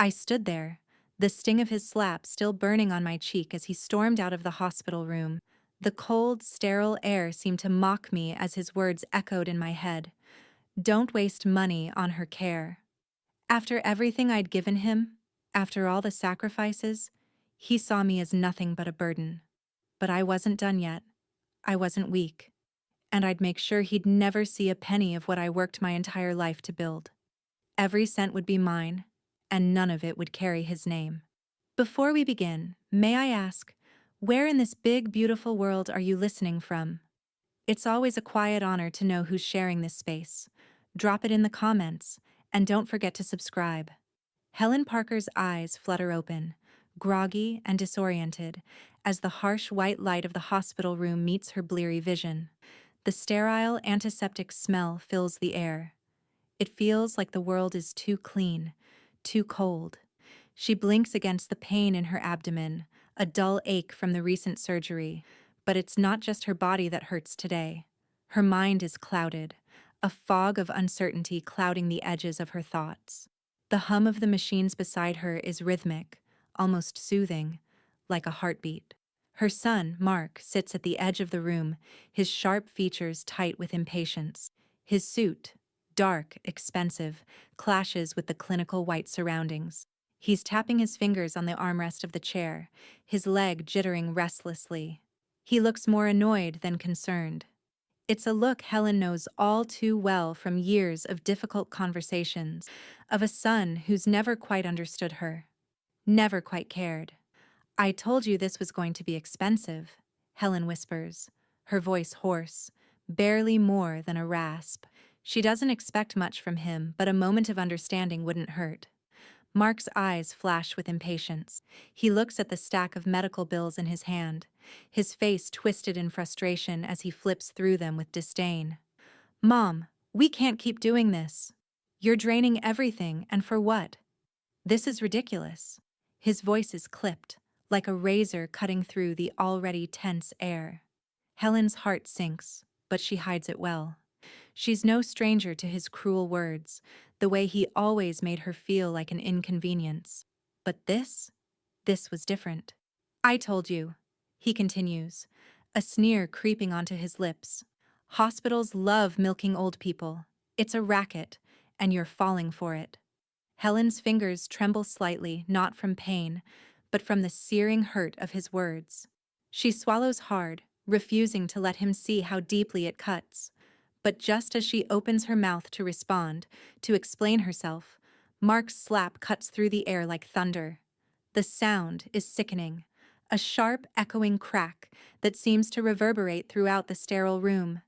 I stood there, the sting of his slap still burning on my cheek as he stormed out of the hospital room. The cold, sterile air seemed to mock me as his words echoed in my head. Don't waste money on her care. After everything I'd given him, after all the sacrifices, he saw me as nothing but a burden. But I wasn't done yet. I wasn't weak. And I'd make sure he'd never see a penny of what I worked my entire life to build. Every cent would be mine, and none of it would carry his name. Before we begin, may I ask, where in this big, beautiful world are you listening from? It's always a quiet honor to know who's sharing this space. Drop it in the comments, and don't forget to subscribe. Helen Parker's eyes flutter open, groggy and disoriented, as the harsh white light of the hospital room meets her bleary vision. The sterile, antiseptic smell fills the air. It feels like the world is too clean, too cold. She blinks against the pain in her abdomen, a dull ache from the recent surgery. But it's not just her body that hurts today. Her mind is clouded, a fog of uncertainty clouding the edges of her thoughts. The hum of the machines beside her is rhythmic, almost soothing, like a heartbeat. Her son, Mark, sits at the edge of the room, his sharp features tight with impatience. His suit, dark, expensive, clashes with the clinical white surroundings. He's tapping his fingers on the armrest of the chair, his leg jittering restlessly. He looks more annoyed than concerned. It's a look Helen knows all too well from years of difficult conversations, of a son who's never quite understood her, never quite cared. I told you this was going to be expensive, Helen whispers, her voice hoarse, barely more than a rasp. She doesn't expect much from him, but a moment of understanding wouldn't hurt. Mark's eyes flash with impatience. He looks at the stack of medical bills in his hand, his face twisted in frustration as he flips through them with disdain. Mom, we can't keep doing this. You're draining everything, and for what? This is ridiculous. His voice is clipped, like a razor cutting through the already tense air. Helen's heart sinks, but she hides it well. She's no stranger to his cruel words, the way he always made her feel like an inconvenience. But this was different. I told you, he continues, a sneer creeping onto his lips. Hospitals love milking old people. It's a racket, and you're falling for it. Helen's fingers tremble slightly, not from pain, but from the searing hurt of his words. She swallows hard, refusing to let him see how deeply it cuts. But just as she opens her mouth to respond, to explain herself, Mark's slap cuts through the air like thunder. The sound is sickening, a sharp, echoing crack that seems to reverberate throughout the sterile room.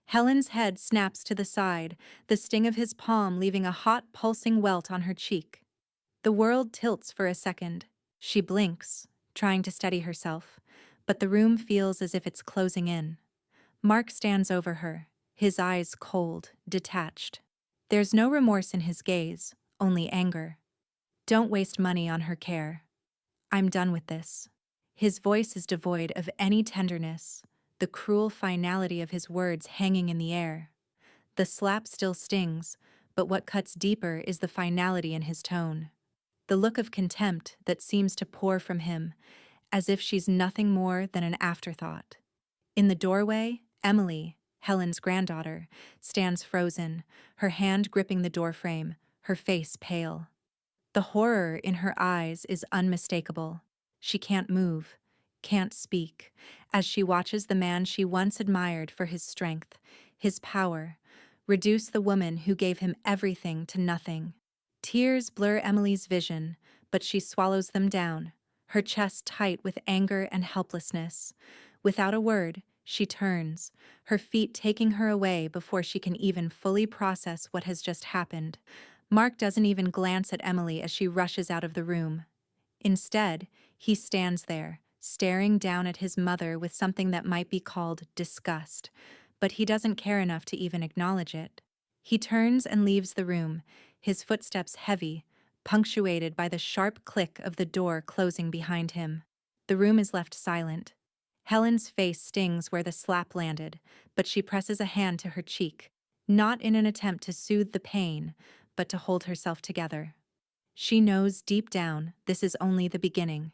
Helen's head snaps to the side, the sting of his palm leaving a hot, pulsing welt on her cheek. The world tilts for a second. She blinks, trying to steady herself, but the room feels as if it's closing in. Mark stands over her, his eyes cold, detached. There's no remorse in his gaze, only anger. Don't waste money on her care. I'm done with this. His voice is devoid of any tenderness, the cruel finality of his words hanging in the air. The slap still stings, but what cuts deeper is the finality in his tone. The look of contempt that seems to pour from him, as if she's nothing more than an afterthought. In the doorway, Emily, Helen's granddaughter, stands frozen, her hand gripping the doorframe, her face pale. The horror in her eyes is unmistakable. She can't move, can't speak, as she watches the man she once admired for his strength, his power, reduce the woman who gave him everything to nothing. Tears blur Emily's vision, but she swallows them down, her chest tight with anger and helplessness. Without a word, she turns, her feet taking her away before she can even fully process what has just happened. Mark doesn't even glance at Emily as she rushes out of the room. Instead, he stands there, staring down at his mother with something that might be called disgust, but he doesn't care enough to even acknowledge it. He turns and leaves the room, his footsteps heavy, punctuated by the sharp click of the door closing behind him. The room is left silent. Helen's face stings where the slap landed, but she presses a hand to her cheek, not in an attempt to soothe the pain, but to hold herself together. She knows deep down this is only the beginning.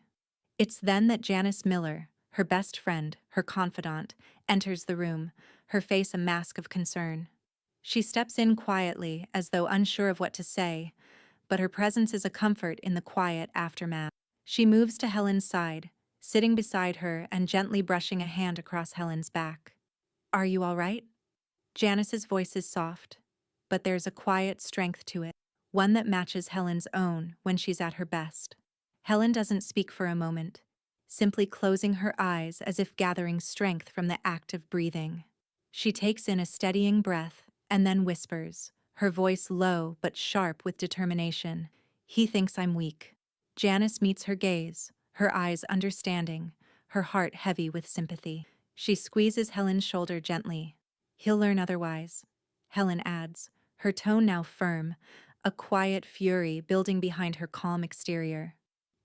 It's then that Janice Miller, her best friend, her confidant, enters the room, her face a mask of concern. She steps in quietly, as though unsure of what to say, but her presence is a comfort in the quiet aftermath. She moves to Helen's side, sitting beside her and gently brushing a hand across Helen's back. "Are you all right?" Janice's voice is soft, but there's a quiet strength to it, one that matches Helen's own when she's at her best. Helen doesn't speak for a moment, simply closing her eyes as if gathering strength from the act of breathing. She takes in a steadying breath and then whispers, her voice low but sharp with determination. "He thinks I'm weak." Janice meets her gaze, her eyes understanding, her heart heavy with sympathy. She squeezes Helen's shoulder gently. "He'll learn otherwise," Helen adds, her tone now firm, a quiet fury building behind her calm exterior.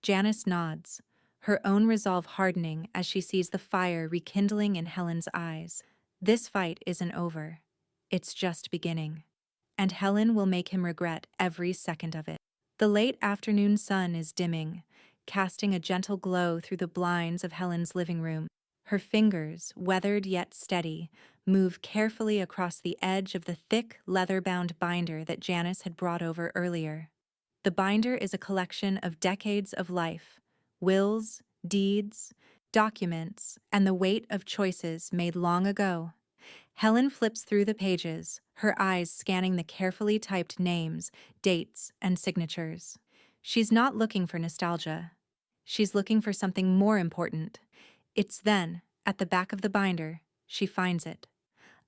Janice nods, her own resolve hardening as she sees the fire rekindling in Helen's eyes. This fight isn't over. It's just beginning. And Helen will make him regret every second of it. The late afternoon sun is dimming, casting a gentle glow through the blinds of Helen's living room. Her fingers, weathered yet steady, move carefully across the edge of the thick, leather-bound binder that Janice had brought over earlier. The binder is a collection of decades of life, wills, deeds, documents, and the weight of choices made long ago. Helen flips through the pages, her eyes scanning the carefully typed names, dates, and signatures. She's not looking for nostalgia. She's looking for something more important. It's then, at the back of the binder, she finds it.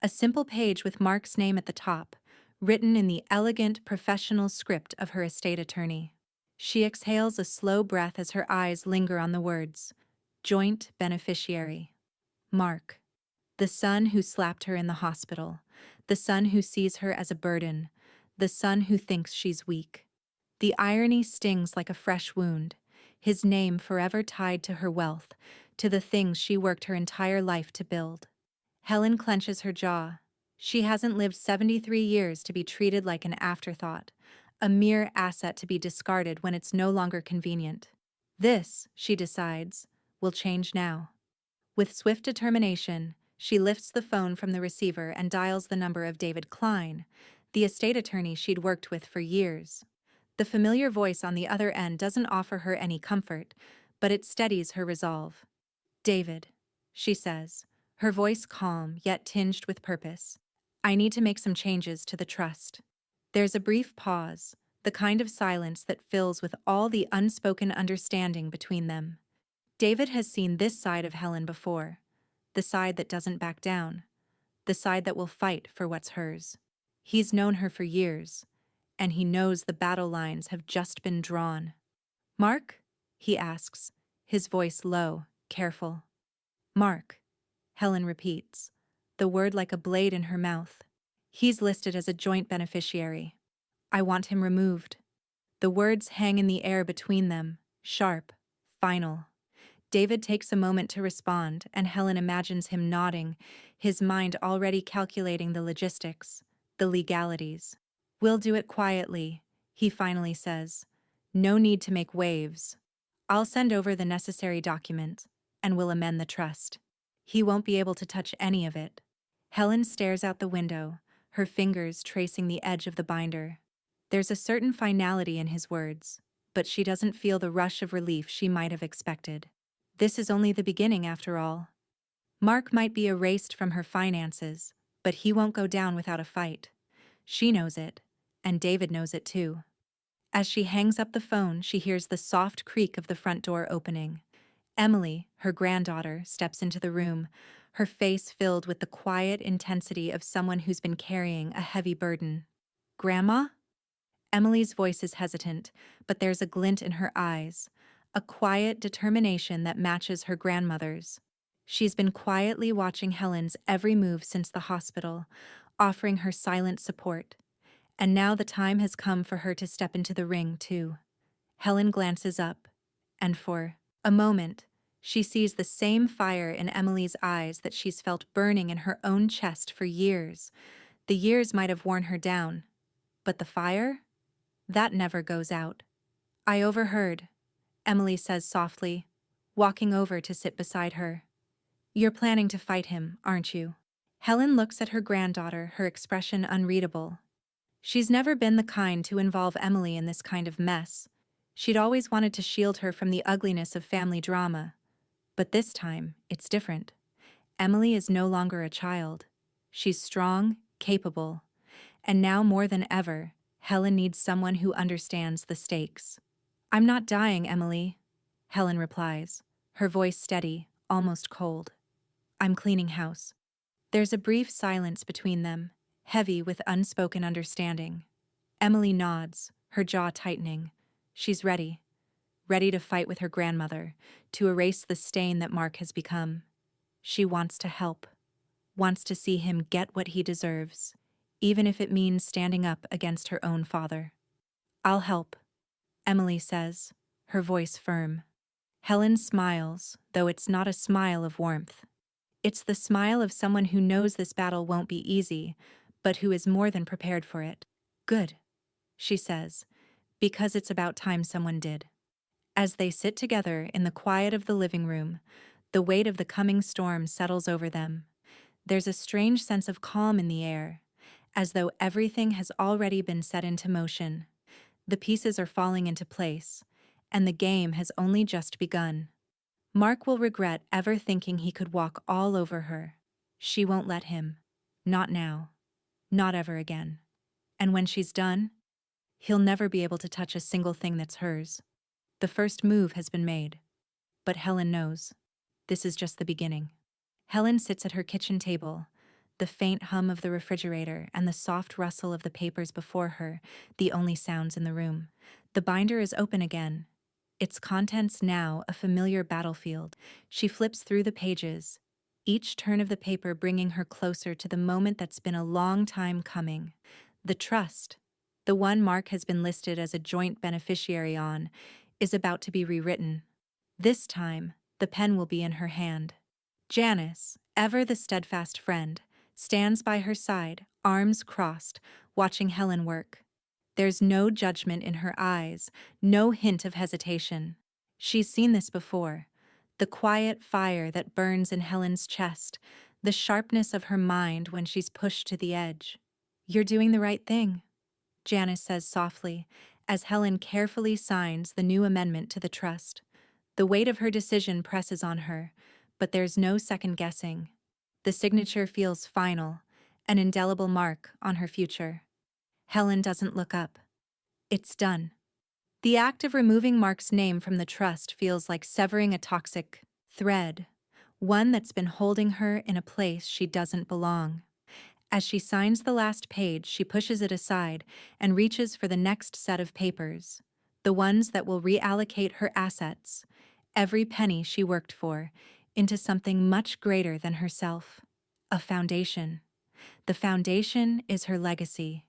A simple page with Mark's name at the top, written in the elegant, professional script of her estate attorney. She exhales a slow breath as her eyes linger on the words. Joint beneficiary. Mark. The son who slapped her in the hospital. The son who sees her as a burden. The son who thinks she's weak. The irony stings like a fresh wound. His name forever tied to her wealth, to the things she worked her entire life to build. Helen clenches her jaw. She hasn't lived 73 years to be treated like an afterthought, a mere asset to be discarded when it's no longer convenient. This, she decides, will change now. With swift determination, she lifts the phone from the receiver and dials the number of David Klein, the estate attorney she'd worked with for years. The familiar voice on the other end doesn't offer her any comfort, but it steadies her resolve. "David," she says, her voice calm yet tinged with purpose. "I need to make some changes to the trust." There's a brief pause, the kind of silence that fills with all the unspoken understanding between them. David has seen this side of Helen before, the side that doesn't back down, the side that will fight for what's hers. He's known her for years, and he knows the battle lines have just been drawn. "Mark?" he asks, his voice low, careful. "Mark," Helen repeats, the word like a blade in her mouth. "He's listed as a joint beneficiary. I want him removed." The words hang in the air between them, sharp, final. David takes a moment to respond, and Helen imagines him nodding, his mind already calculating the logistics, the legalities. "We'll do it quietly," he finally says. "No need to make waves. I'll send over the necessary document, and we'll amend the trust. He won't be able to touch any of it." Helen stares out the window, her fingers tracing the edge of the binder. There's a certain finality in his words, but she doesn't feel the rush of relief she might have expected. This is only the beginning, after all. Mark might be erased from her finances, but he won't go down without a fight. She knows it, and David knows it too. As she hangs up the phone, she hears the soft creak of the front door opening. Emily, her granddaughter, steps into the room, her face filled with the quiet intensity of someone who's been carrying a heavy burden. "Grandma?" Emily's voice is hesitant, but there's a glint in her eyes, a quiet determination that matches her grandmother's. She's been quietly watching Helen's every move since the hospital, offering her silent support. And now the time has come for her to step into the ring, too. Helen glances up, and for a moment, she sees the same fire in Emily's eyes that she's felt burning in her own chest for years. The years might have worn her down, but the fire? That never goes out. I overheard, Emily says softly, walking over to sit beside her. You're planning to fight him, aren't you? Helen looks at her granddaughter, her expression unreadable. She's never been the kind to involve Emily in this kind of mess. She'd always wanted to shield her from the ugliness of family drama. But this time, it's different. Emily is no longer a child. She's strong, capable, and now more than ever, Helen needs someone who understands the stakes. I'm not dying, Emily, Helen replies, her voice steady, almost cold. I'm cleaning house. There's a brief silence between them, heavy with unspoken understanding. Emily nods, her jaw tightening. She's ready to fight with her grandmother, to erase the stain that Mark has become. She wants to help, wants to see him get what he deserves, even if it means standing up against her own father. I'll help, Emily says, her voice firm. Helen smiles, though it's not a smile of warmth. It's the smile of someone who knows this battle won't be easy, but who is more than prepared for it. Good, she says, because it's about time someone did. As they sit together in the quiet of the living room, the weight of the coming storm settles over them. There's a strange sense of calm in the air, as though everything has already been set into motion. The pieces are falling into place, and the game has only just begun. Mark will regret ever thinking he could walk all over her. She won't let him. Not now. Not ever again. And when she's done, he'll never be able to touch a single thing that's hers. The first move has been made. But Helen knows. This is just the beginning. Helen sits at her kitchen table, the faint hum of the refrigerator and the soft rustle of the papers before her, the only sounds in the room. The binder is open again, its contents now a familiar battlefield. She flips through the pages, each turn of the paper bringing her closer to the moment that's been a long time coming. The trust, the one Mark has been listed as a joint beneficiary on, is about to be rewritten. This time, the pen will be in her hand. Janice, ever the steadfast friend, stands by her side, arms crossed, watching Helen work. There's no judgment in her eyes, no hint of hesitation. She's seen this before. The quiet fire that burns in Helen's chest, the sharpness of her mind when she's pushed to the edge. You're doing the right thing, Janice says softly, as Helen carefully signs the new amendment to the trust. The weight of her decision presses on her, but there's no second guessing. The signature feels final, an indelible mark on her future. Helen doesn't look up. It's done. The act of removing Mark's name from the trust feels like severing a toxic thread, one that's been holding her in a place she doesn't belong. As she signs the last page, she pushes it aside and reaches for the next set of papers, the ones that will reallocate her assets, every penny she worked for, into something much greater than herself. A foundation. The foundation is her legacy.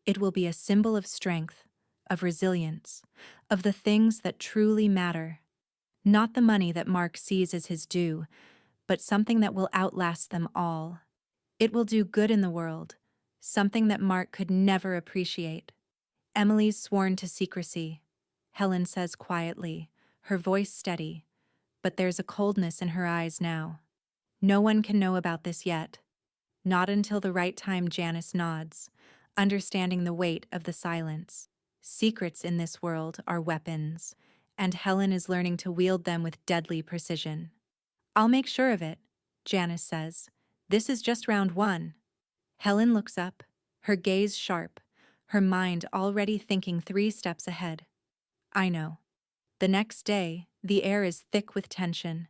It will be a symbol of strength, of resilience, of the things that truly matter. Not the money that Mark sees as his due, but something that will outlast them all. It will do good in the world, something that Mark could never appreciate. Emily's sworn to secrecy, Helen says quietly, her voice steady, but there's a coldness in her eyes now. No one can know about this yet. Not until the right time. Janice nods, understanding the weight of the silence. Secrets in this world are weapons, and Helen is learning to wield them with deadly precision. I'll make sure of it, Janice says. This is just round one. Helen looks up, her gaze sharp, her mind already thinking 3 steps ahead. I know. The next day, the air is thick with tension.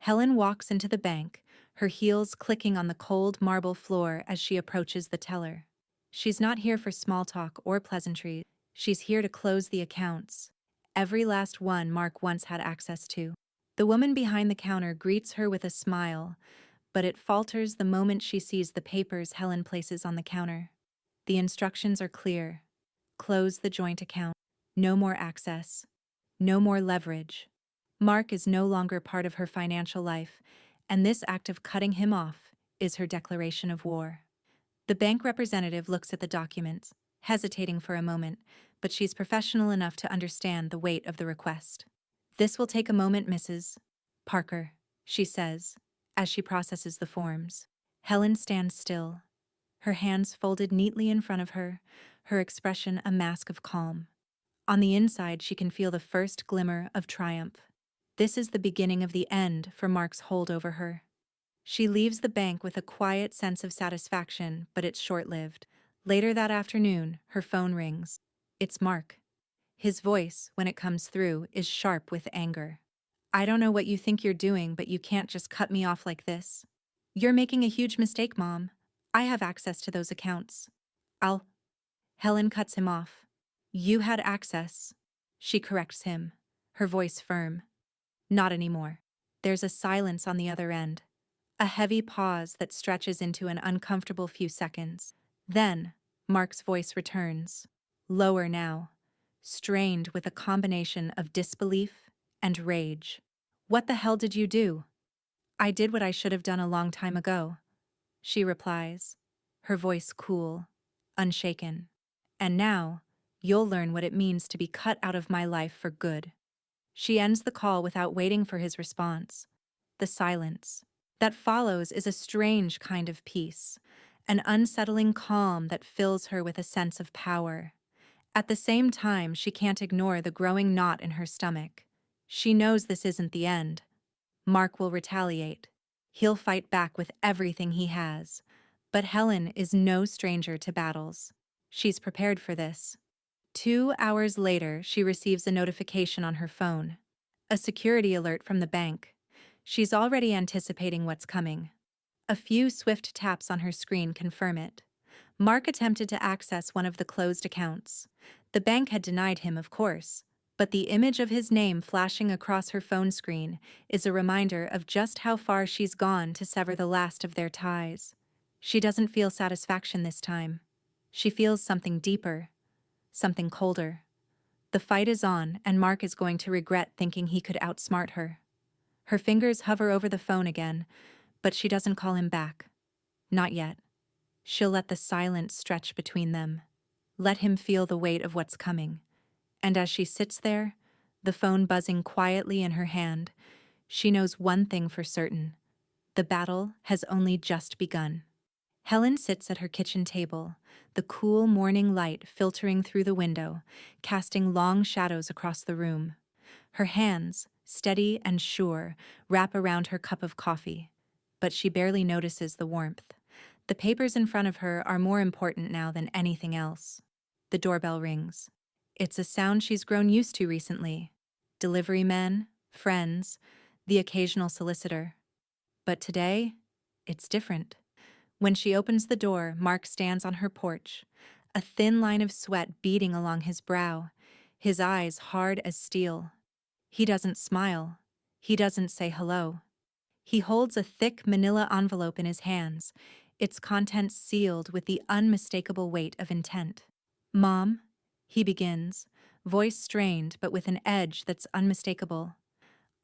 Helen walks into the bank, her heels clicking on the cold marble floor as she approaches the teller. She's not here for small talk or pleasantries. She's here to close the accounts, every last one Mark once had access to. The woman behind the counter greets her with a smile, but it falters the moment she sees the papers Helen places on the counter. The instructions are clear. Close the joint account. No more access. No more leverage. Mark is no longer part of her financial life, and this act of cutting him off is her declaration of war. The bank representative looks at the documents, hesitating for a moment, but she's professional enough to understand the weight of the request. "This will take a moment, Mrs. Parker," she says, as she processes the forms. Helen stands still, her hands folded neatly in front of her, her expression a mask of calm. On the inside, she can feel the first glimmer of triumph. This is the beginning of the end for Mark's hold over her. She leaves the bank with a quiet sense of satisfaction, but it's short-lived. Later that afternoon, her phone rings. It's Mark. His voice, when it comes through, is sharp with anger. "I don't know what you think you're doing, but you can't just cut me off like this. You're making a huge mistake, Mom. I have access to those accounts. I'll—" Helen cuts him off. "You had access." She corrects him, her voice firm. "Not anymore." There's a silence on the other end. A heavy pause that stretches into an uncomfortable few seconds. Then, Mark's voice returns. Lower now. Strained with a combination of disbelief and rage. "What the hell did you do?" "I did what I should have done a long time ago," she replies, her voice cool, unshaken. "And now, you'll learn what it means to be cut out of my life for good." She ends the call without waiting for his response. The silence that follows is a strange kind of peace, an unsettling calm that fills her with a sense of power. At the same time, she can't ignore the growing knot in her stomach. She knows this isn't the end. Mark will retaliate. He'll fight back with everything he has. But Helen is no stranger to battles. She's prepared for this. 2 hours later, she receives a notification on her phone. A security alert from the bank. She's already anticipating what's coming. A few swift taps on her screen confirm it. Mark attempted to access one of the closed accounts. The bank had denied him, of course, but the image of his name flashing across her phone screen is a reminder of just how far she's gone to sever the last of their ties. She doesn't feel satisfaction this time. She feels something deeper, something colder. The fight is on, and Mark is going to regret thinking he could outsmart her. Her fingers hover over the phone again, but she doesn't call him back. Not yet. She'll let the silence stretch between them. Let him feel the weight of what's coming. And as she sits there, the phone buzzing quietly in her hand, she knows one thing for certain. The battle has only just begun. Helen sits at her kitchen table, the cool morning light filtering through the window, casting long shadows across the room. Her hands, steady and sure, wrap around her cup of coffee, but she barely notices the warmth. The papers in front of her are more important now than anything else. The doorbell rings. It's a sound she's grown used to recently. Delivery men, friends, the occasional solicitor. But today, it's different. When she opens the door, Mark stands on her porch, a thin line of sweat beading along his brow, his eyes hard as steel. He doesn't smile. He doesn't say hello. He holds a thick manila envelope in his hands, its contents sealed with the unmistakable weight of intent. "Mom," he begins, voice strained but with an edge that's unmistakable.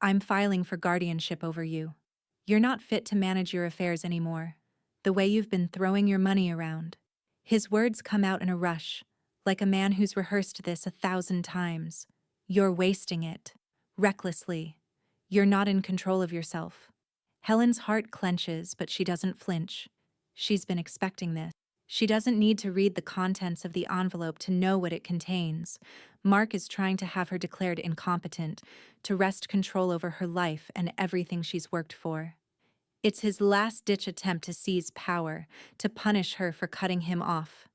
"I'm filing for guardianship over you. You're not fit to manage your affairs anymore. The way you've been throwing your money around." His words come out in a rush, like a man who's rehearsed this 1,000 times. "You're wasting it. Recklessly. You're not in control of yourself." Helen's heart clenches, but she doesn't flinch. She's been expecting this. She doesn't need to read the contents of the envelope to know what it contains. Mark is trying to have her declared incompetent, to wrest control over her life and everything she's worked for. It's his last-ditch attempt to seize power, to punish her for cutting him off.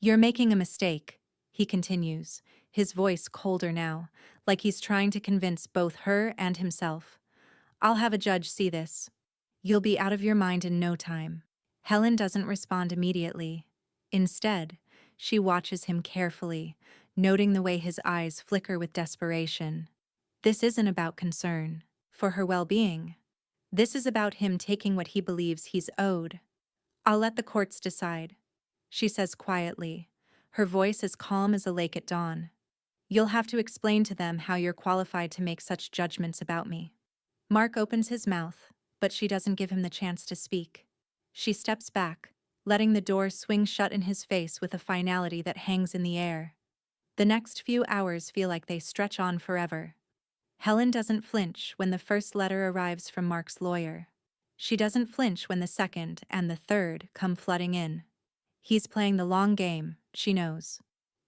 "You're making a mistake," he continues, his voice colder now, like he's trying to convince both her and himself. "I'll have a judge see this. You'll be out of your mind in no time." Helen doesn't respond immediately. Instead, she watches him carefully, noting the way his eyes flicker with desperation. This isn't about concern for her well-being. This is about him taking what he believes he's owed. "I'll let the courts decide," she says quietly, her voice as calm as a lake at dawn. "You'll have to explain to them how you're qualified to make such judgments about me." Mark opens his mouth, but she doesn't give him the chance to speak. She steps back, letting the door swing shut in his face with a finality that hangs in the air. The next few hours feel like they stretch on forever. Helen doesn't flinch when the first letter arrives from Mark's lawyer. She doesn't flinch when the second and the third come flooding in. He's playing the long game, she knows.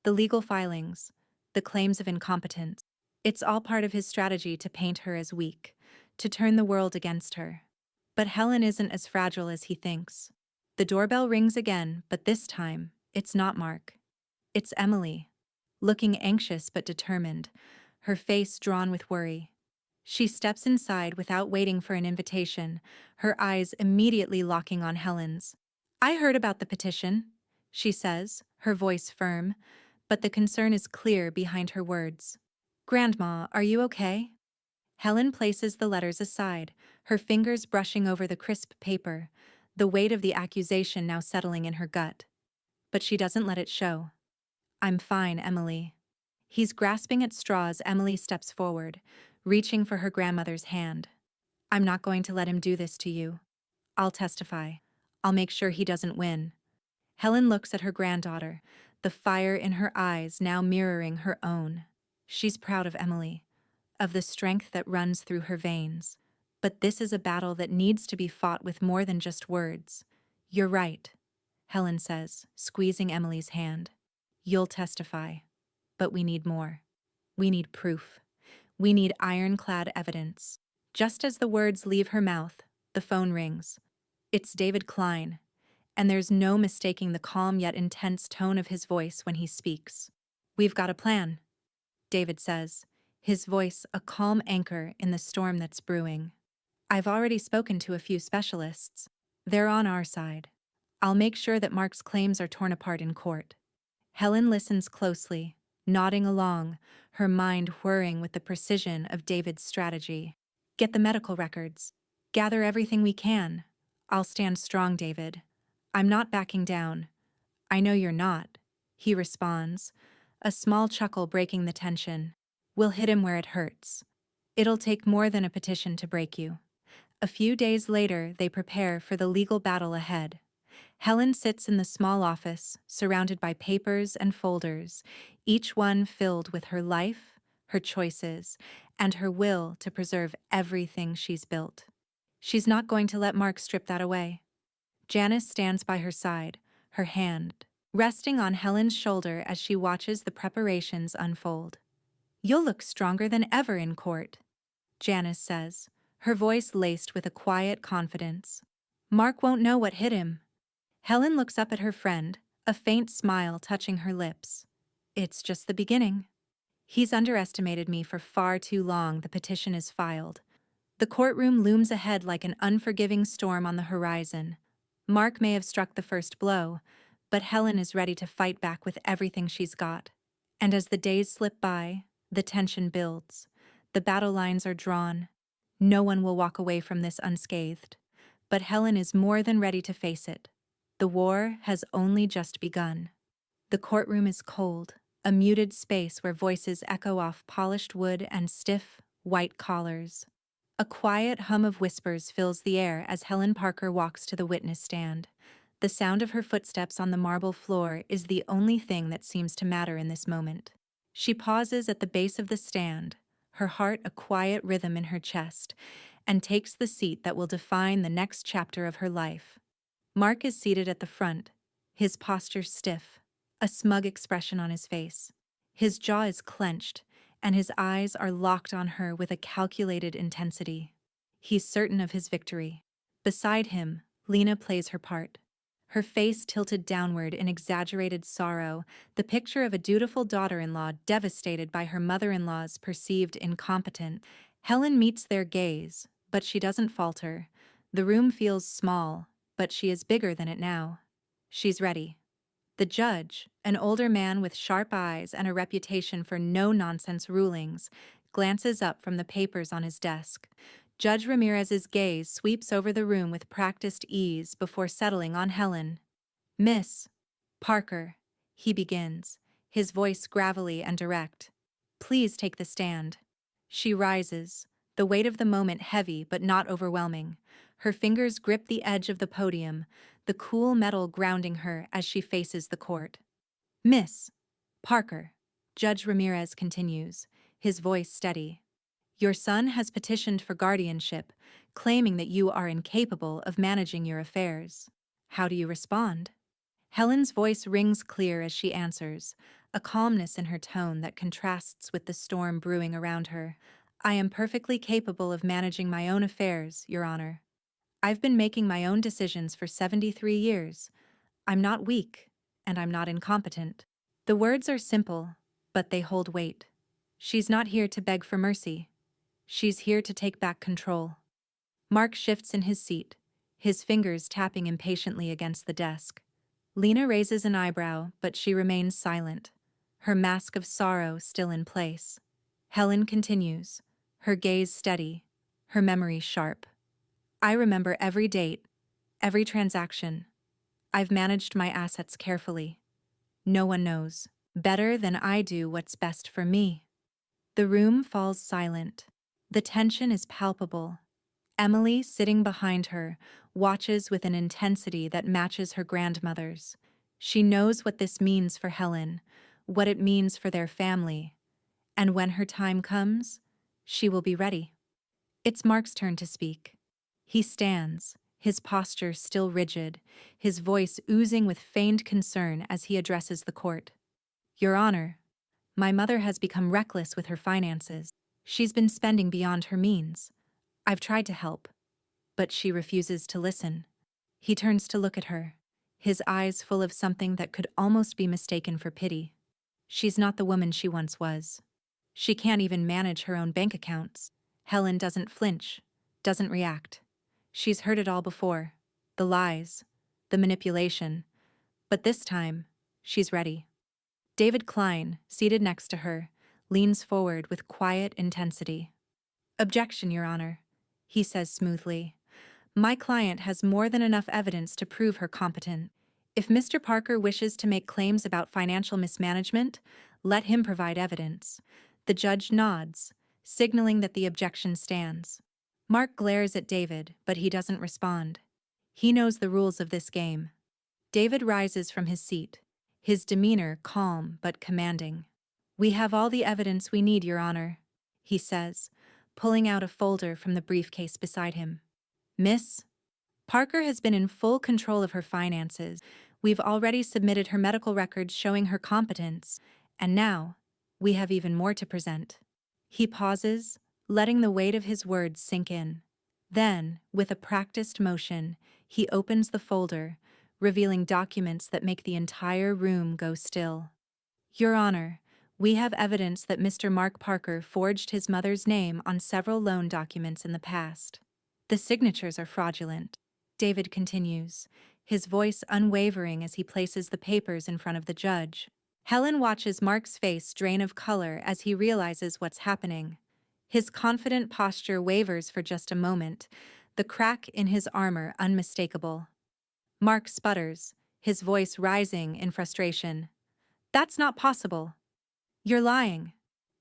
The legal filings, the claims of incompetence. It's all part of his strategy to paint her as weak, to turn the world against her. But Helen isn't as fragile as he thinks. The doorbell rings again, but this time, it's not Mark. It's Emily, looking anxious but determined, her face drawn with worry. She steps inside without waiting for an invitation, her eyes immediately locking on Helen's. "I heard about the petition," she says, her voice firm, but the concern is clear behind her words. "Grandma, are you okay?" Helen places the letters aside, her fingers brushing over the crisp paper, the weight of the accusation now settling in her gut. But she doesn't let it show. "I'm fine, Emily." He's grasping at straws. Emily steps forward, reaching for her grandmother's hand. "I'm not going to let him do this to you. I'll testify. I'll make sure he doesn't win." Helen looks at her granddaughter, the fire in her eyes now mirroring her own. She's proud of Emily, of the strength that runs through her veins. But this is a battle that needs to be fought with more than just words. "You're right," Helen says, squeezing Emily's hand. "You'll testify. But we need more. We need proof. We need ironclad evidence." Just as the words leave her mouth, the phone rings. It's David Klein, and there's no mistaking the calm yet intense tone of his voice when he speaks. "We've got a plan," David says, his voice a calm anchor in the storm that's brewing. "I've already spoken to a few specialists. They're on our side. I'll make sure that Mark's claims are torn apart in court." Helen listens closely, nodding along, her mind whirring with the precision of David's strategy. "Get the medical records. Gather everything we can. I'll stand strong, David. I'm not backing down." "I know you're not," he responds, a small chuckle breaking the tension. "We'll hit him where it hurts. It'll take more than a petition to break you." A few days later, they prepare for the legal battle ahead. Helen sits in the small office, surrounded by papers and folders, each one filled with her life, her choices, and her will to preserve everything she's built. She's not going to let Mark strip that away. Janice stands by her side, her hand resting on Helen's shoulder as she watches the preparations unfold. "You'll look stronger than ever in court," Janice says, her voice laced with a quiet confidence. "Mark won't know what hit him." Helen looks up at her friend, a faint smile touching her lips. "It's just the beginning. He's underestimated me for far too long. The petition is filed." The courtroom looms ahead like an unforgiving storm on the horizon. Mark may have struck the first blow, but Helen is ready to fight back with everything she's got. And as the days slip by, the tension builds. The battle lines are drawn. No one will walk away from this unscathed. But Helen is more than ready to face it. The war has only just begun. The courtroom is cold, a muted space where voices echo off polished wood and stiff, white collars. A quiet hum of whispers fills the air as Helen Parker walks to the witness stand. The sound of her footsteps on the marble floor is the only thing that seems to matter in this moment. She pauses at the base of the stand, her heart a quiet rhythm in her chest, and takes the seat that will define the next chapter of her life. Mark is seated at the front, his posture stiff, a smug expression on his face. His jaw is clenched, and his eyes are locked on her with a calculated intensity. He's certain of his victory. Beside him, Lena plays her part. Her face tilted downward in exaggerated sorrow, the picture of a dutiful daughter-in-law devastated by her mother-in-law's perceived incompetence. Helen meets their gaze, but she doesn't falter. The room feels small, but she is bigger than it now. She's ready. The judge, an older man with sharp eyes and a reputation for no-nonsense rulings, glances up from the papers on his desk. Judge Ramirez's gaze sweeps over the room with practiced ease before settling on Helen. "Miss Parker," he begins, his voice gravelly and direct. "Please take the stand." She rises, the weight of the moment heavy but not overwhelming. Her fingers grip the edge of the podium, the cool metal grounding her as she faces the court. "Miss Parker," Judge Ramirez continues, his voice steady. Your son has petitioned for guardianship, claiming that you are incapable of managing your affairs. How do you respond? Helen's voice rings clear as she answers, a calmness in her tone that contrasts with the storm brewing around her. I am perfectly capable of managing my own affairs, Your Honor. I've been making my own decisions for 73 years. I'm not weak, and I'm not incompetent. The words are simple, but they hold weight. She's not here to beg for mercy. She's here to take back control. Mark shifts in his seat, his fingers tapping impatiently against the desk. Lena raises an eyebrow, but she remains silent, her mask of sorrow still in place. Helen continues, her gaze steady, her memory sharp. I remember every date, every transaction. I've managed my assets carefully. No one knows better than I do what's best for me. The room falls silent. The tension is palpable. Emily, sitting behind her, watches with an intensity that matches her grandmother's. She knows what this means for Helen, what it means for their family, and when her time comes, she will be ready. It's Mark's turn to speak. He stands, his posture still rigid, his voice oozing with feigned concern as he addresses the court. Your Honor, my mother has become reckless with her finances. She's been spending beyond her means. I've tried to help, but she refuses to listen. He turns to look at her, his eyes full of something that could almost be mistaken for pity. She's not the woman she once was. She can't even manage her own bank accounts. Helen doesn't flinch, doesn't react. She's heard it all before, the lies, the manipulation, but this time, she's ready. David Klein, seated next to her, leans forward with quiet intensity. Objection, Your Honor, he says smoothly. My client has more than enough evidence to prove her competent. If Mr. Parker wishes to make claims about financial mismanagement, let him provide evidence. The judge nods, signaling that the objection stands. Mark glares at David, but he doesn't respond. He knows the rules of this game. David rises from his seat, his demeanor calm but commanding. We have all the evidence we need, Your Honor, he says, pulling out a folder from the briefcase beside him. Miss Parker has been in full control of her finances. We've already submitted her medical records showing her competence, and now we have even more to present. He pauses, letting the weight of his words sink in. Then, with a practiced motion, he opens the folder, revealing documents that make the entire room go still. Your Honor, we have evidence that Mr. Mark Parker forged his mother's name on several loan documents in the past. The signatures are fraudulent, David continues, his voice unwavering as he places the papers in front of the judge. Helen watches Mark's face drain of color as he realizes what's happening. His confident posture wavers for just a moment, the crack in his armor unmistakable. Mark sputters, his voice rising in frustration. That's not possible. You're lying.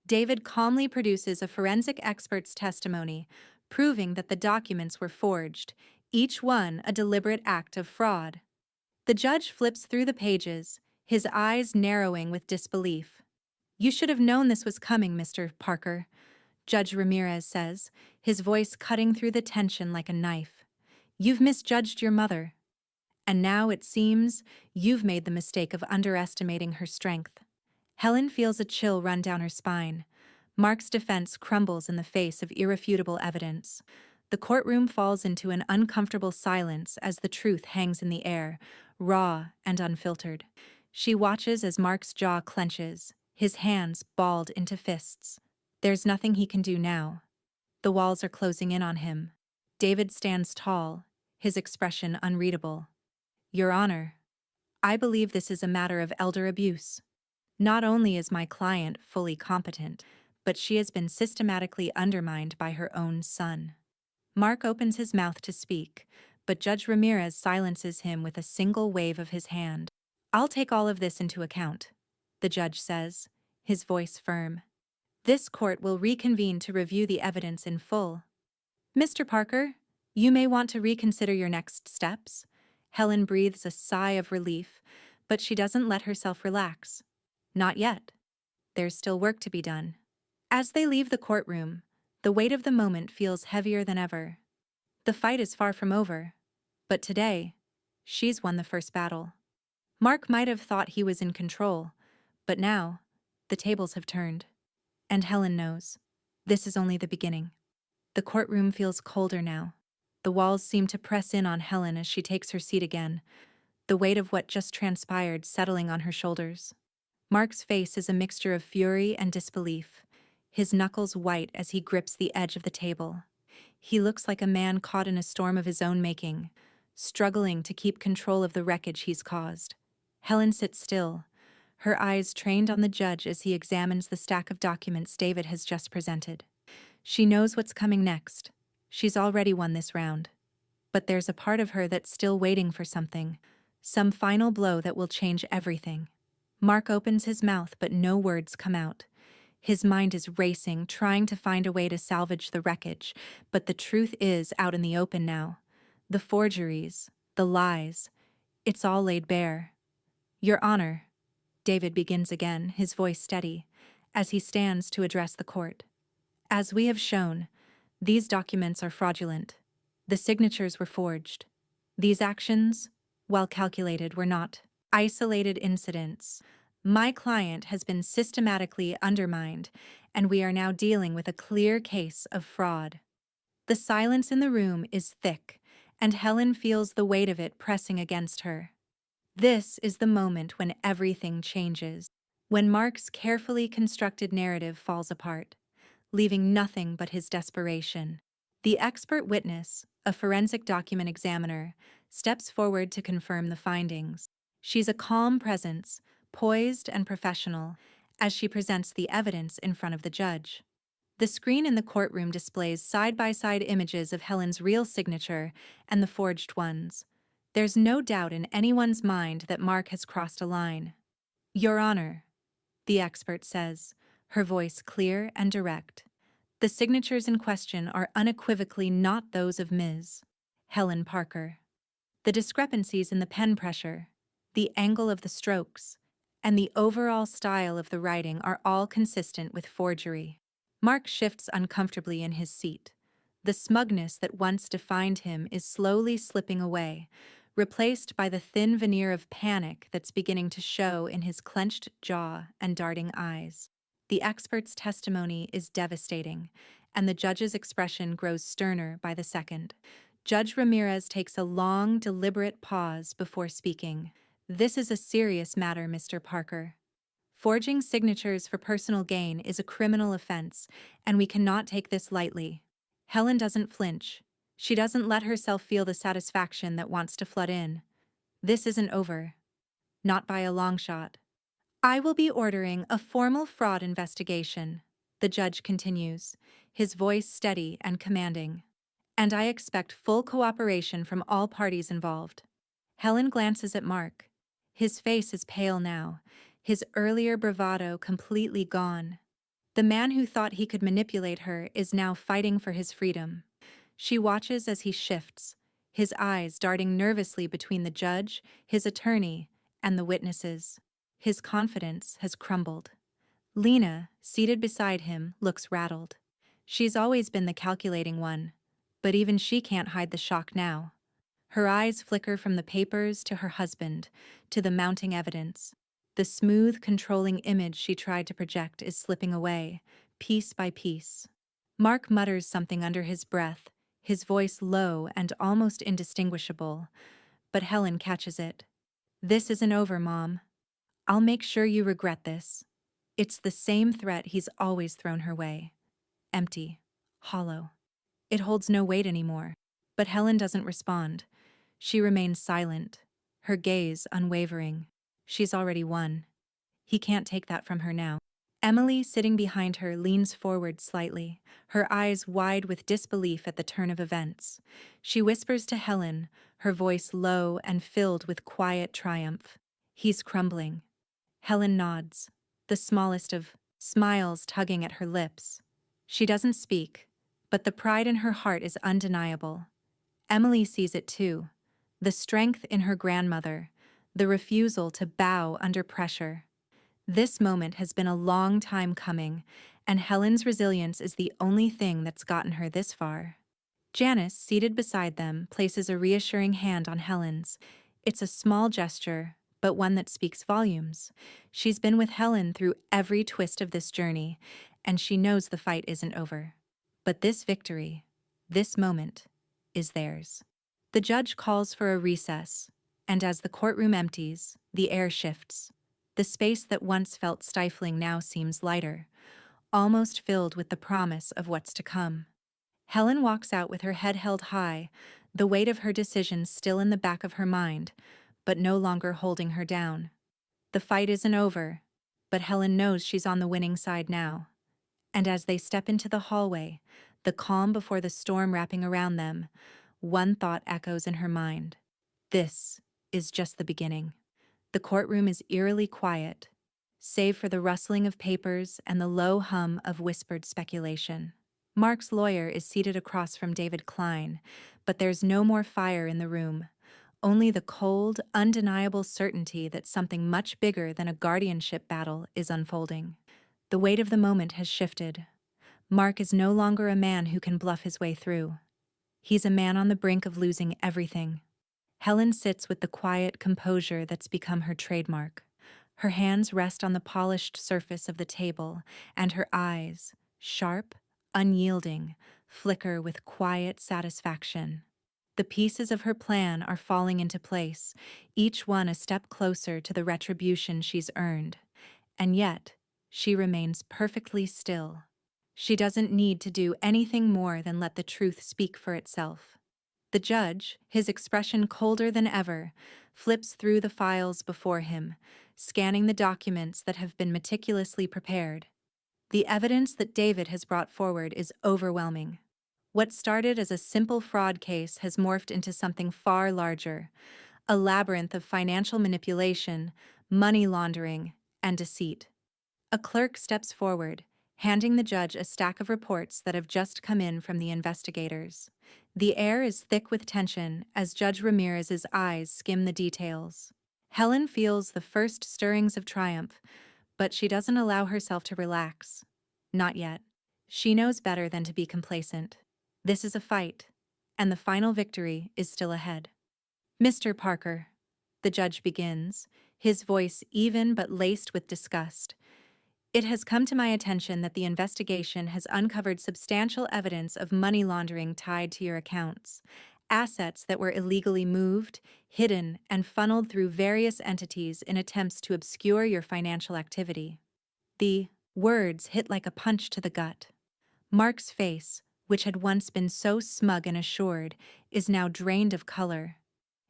David calmly produces a forensic expert's testimony, proving that the documents were forged, each one a deliberate act of fraud. The judge flips through the pages, his eyes narrowing with disbelief. You should have known this was coming, Mr. Parker, Judge Ramirez says, his voice cutting through the tension like a knife. You've misjudged your mother. And now it seems you've made the mistake of underestimating her strength. Helen feels a chill run down her spine. Mark's defense crumbles in the face of irrefutable evidence. The courtroom falls into an uncomfortable silence as the truth hangs in the air, raw and unfiltered. She watches as Mark's jaw clenches, his hands balled into fists. There's nothing he can do now. The walls are closing in on him. David stands tall, his expression unreadable. Your Honor, I believe this is a matter of elder abuse. Not only is my client fully competent, but she has been systematically undermined by her own son. Mark opens his mouth to speak, but Judge Ramirez silences him with a single wave of his hand. I'll take all of this into account, the judge says, his voice firm. This court will reconvene to review the evidence in full. Mr. Parker, you may want to reconsider your next steps. Helen breathes a sigh of relief, but she doesn't let herself relax. Not yet. there's still work to be done. As they leave the courtroom, the weight of the moment feels heavier than ever. The fight is far from over. But today, she's won the first battle. Mark might have thought he was in control, but now, the tables have turned. And Helen knows. This is only the beginning. The courtroom feels colder now. The walls seem to press in on Helen as she takes her seat again, the weight of what just transpired settling on her shoulders. Mark's face is a mixture of fury and disbelief, his knuckles white as he grips the edge of the table. He looks like a man caught in a storm of his own making, struggling to keep control of the wreckage he's caused. Helen sits still, her eyes trained on the judge as he examines the stack of documents David has just presented. She knows what's coming next. She's already won this round. But there's a part of her that's still waiting for something, some final blow that will change everything. Mark opens his mouth, but no words come out. His mind is racing, trying to find a way to salvage the wreckage, but the truth is out in the open now. The forgeries, the lies, it's all laid bare. Your Honor, David begins again, his voice steady, as he stands to address the court. As we have shown, these documents are fraudulent. The signatures were forged. These actions, while calculated, were not isolated incidents. My client has been systematically undermined, and we are now dealing with a clear case of fraud. The silence in the room is thick, and Helen feels the weight of it pressing against her. This is the moment when everything changes, when Mark's carefully constructed narrative falls apart, leaving nothing but his desperation. The expert witness, a forensic document examiner, steps forward to confirm the findings. She's a calm presence, poised and professional, as she presents the evidence in front of the judge. The screen in the courtroom displays side-by-side images of Helen's real signature and the forged ones. There's no doubt in anyone's mind that Mark has crossed a line. Your Honor, the expert says, her voice clear and direct. The signatures in question are unequivocally not those of Ms. Helen Parker. The discrepancies in the pen pressure, the angle of the strokes, and the overall style of the writing are all consistent with forgery. Mark shifts uncomfortably in his seat. The smugness that once defined him is slowly slipping away, replaced by the thin veneer of panic that's beginning to show in his clenched jaw and darting eyes. The expert's testimony is devastating, and the judge's expression grows sterner by the second. Judge Ramirez takes a long, deliberate pause before speaking. This is a serious matter, Mr. Parker. Forging signatures for personal gain is a criminal offense, and we cannot take this lightly. Helen doesn't flinch. She doesn't let herself feel the satisfaction that wants to flood in. This isn't over. Not by a long shot. I will be ordering a formal fraud investigation, the judge continues, his voice steady and commanding. And I expect full cooperation from all parties involved. Helen glances at Mark. His face is pale now, his earlier bravado completely gone. The man who thought he could manipulate her is now fighting for his freedom. She watches as he shifts, his eyes darting nervously between the judge, his attorney, and the witnesses. His confidence has crumbled. Lena, seated beside him, looks rattled. She's always been the calculating one, but even she can't hide the shock now. Her eyes flicker from the papers to her husband, to the mounting evidence. The smooth, controlling image she tried to project is slipping away, piece by piece. Mark mutters something under his breath, his voice low and almost indistinguishable, but Helen catches it. This isn't over, Mom. I'll make sure you regret this. It's the same threat he's always thrown her way. Empty. Hollow. It holds no weight anymore. But Helen doesn't respond. She remains silent, her gaze unwavering. She's already won. He can't take that from her now. Emily, sitting behind her, leans forward slightly, her eyes wide with disbelief at the turn of events. She whispers to Helen, her voice low and filled with quiet triumph. He's crumbling. Helen nods, the smallest of smiles tugging at her lips. She doesn't speak, but the pride in her heart is undeniable. Emily sees it too, the strength in her grandmother, the refusal to bow under pressure. This moment has been a long time coming, and Helen's resilience is the only thing that's gotten her this far. Janice, seated beside them, places a reassuring hand on Helen's. It's a small gesture, but one that speaks volumes. She's been with Helen through every twist of this journey, and she knows the fight isn't over. But this victory, this moment, is theirs. The judge calls for a recess, and as the courtroom empties, the air shifts. The space that once felt stifling now seems lighter, almost filled with the promise of what's to come. Helen walks out with her head held high, the weight of her decision still in the back of her mind, but no longer holding her down. The fight isn't over, but Helen knows she's on the winning side now. And as they step into the hallway, the calm before the storm wrapping around them, one thought echoes in her mind. This is just the beginning. The courtroom is eerily quiet, save for the rustling of papers and the low hum of whispered speculation. Mark's lawyer is seated across from David Klein, but there's no more fire in the room, only the cold, undeniable certainty that something much bigger than a guardianship battle is unfolding. The weight of the moment has shifted. Mark is no longer a man who can bluff his way through. He's a man on the brink of losing everything. Helen sits with the quiet composure that's become her trademark. Her hands rest on the polished surface of the table, and her eyes, sharp, unyielding, flicker with quiet satisfaction. The pieces of her plan are falling into place, each one a step closer to the retribution she's earned. And yet, she remains perfectly still. She doesn't need to do anything more than let the truth speak for itself. The judge, his expression colder than ever, flips through the files before him, scanning the documents that have been meticulously prepared. The evidence that David has brought forward is overwhelming. What started as a simple fraud case has morphed into something far larger, a labyrinth of financial manipulation, money laundering, and deceit. A clerk steps forward, handing the judge a stack of reports that have just come in from the investigators. The air is thick with tension as Judge Ramirez's eyes skim the details. Helen feels the first stirrings of triumph, but she doesn't allow herself to relax. Not yet. She knows better than to be complacent. This is a fight, and the final victory is still ahead. Mr. Parker, the judge begins, his voice even but laced with disgust. It has come to my attention that the investigation has uncovered substantial evidence of money laundering tied to your accounts, assets that were illegally moved, hidden, and funneled through various entities in attempts to obscure your financial activity. The words hit like a punch to the gut. Mark's face, which had once been so smug and assured, is now drained of color.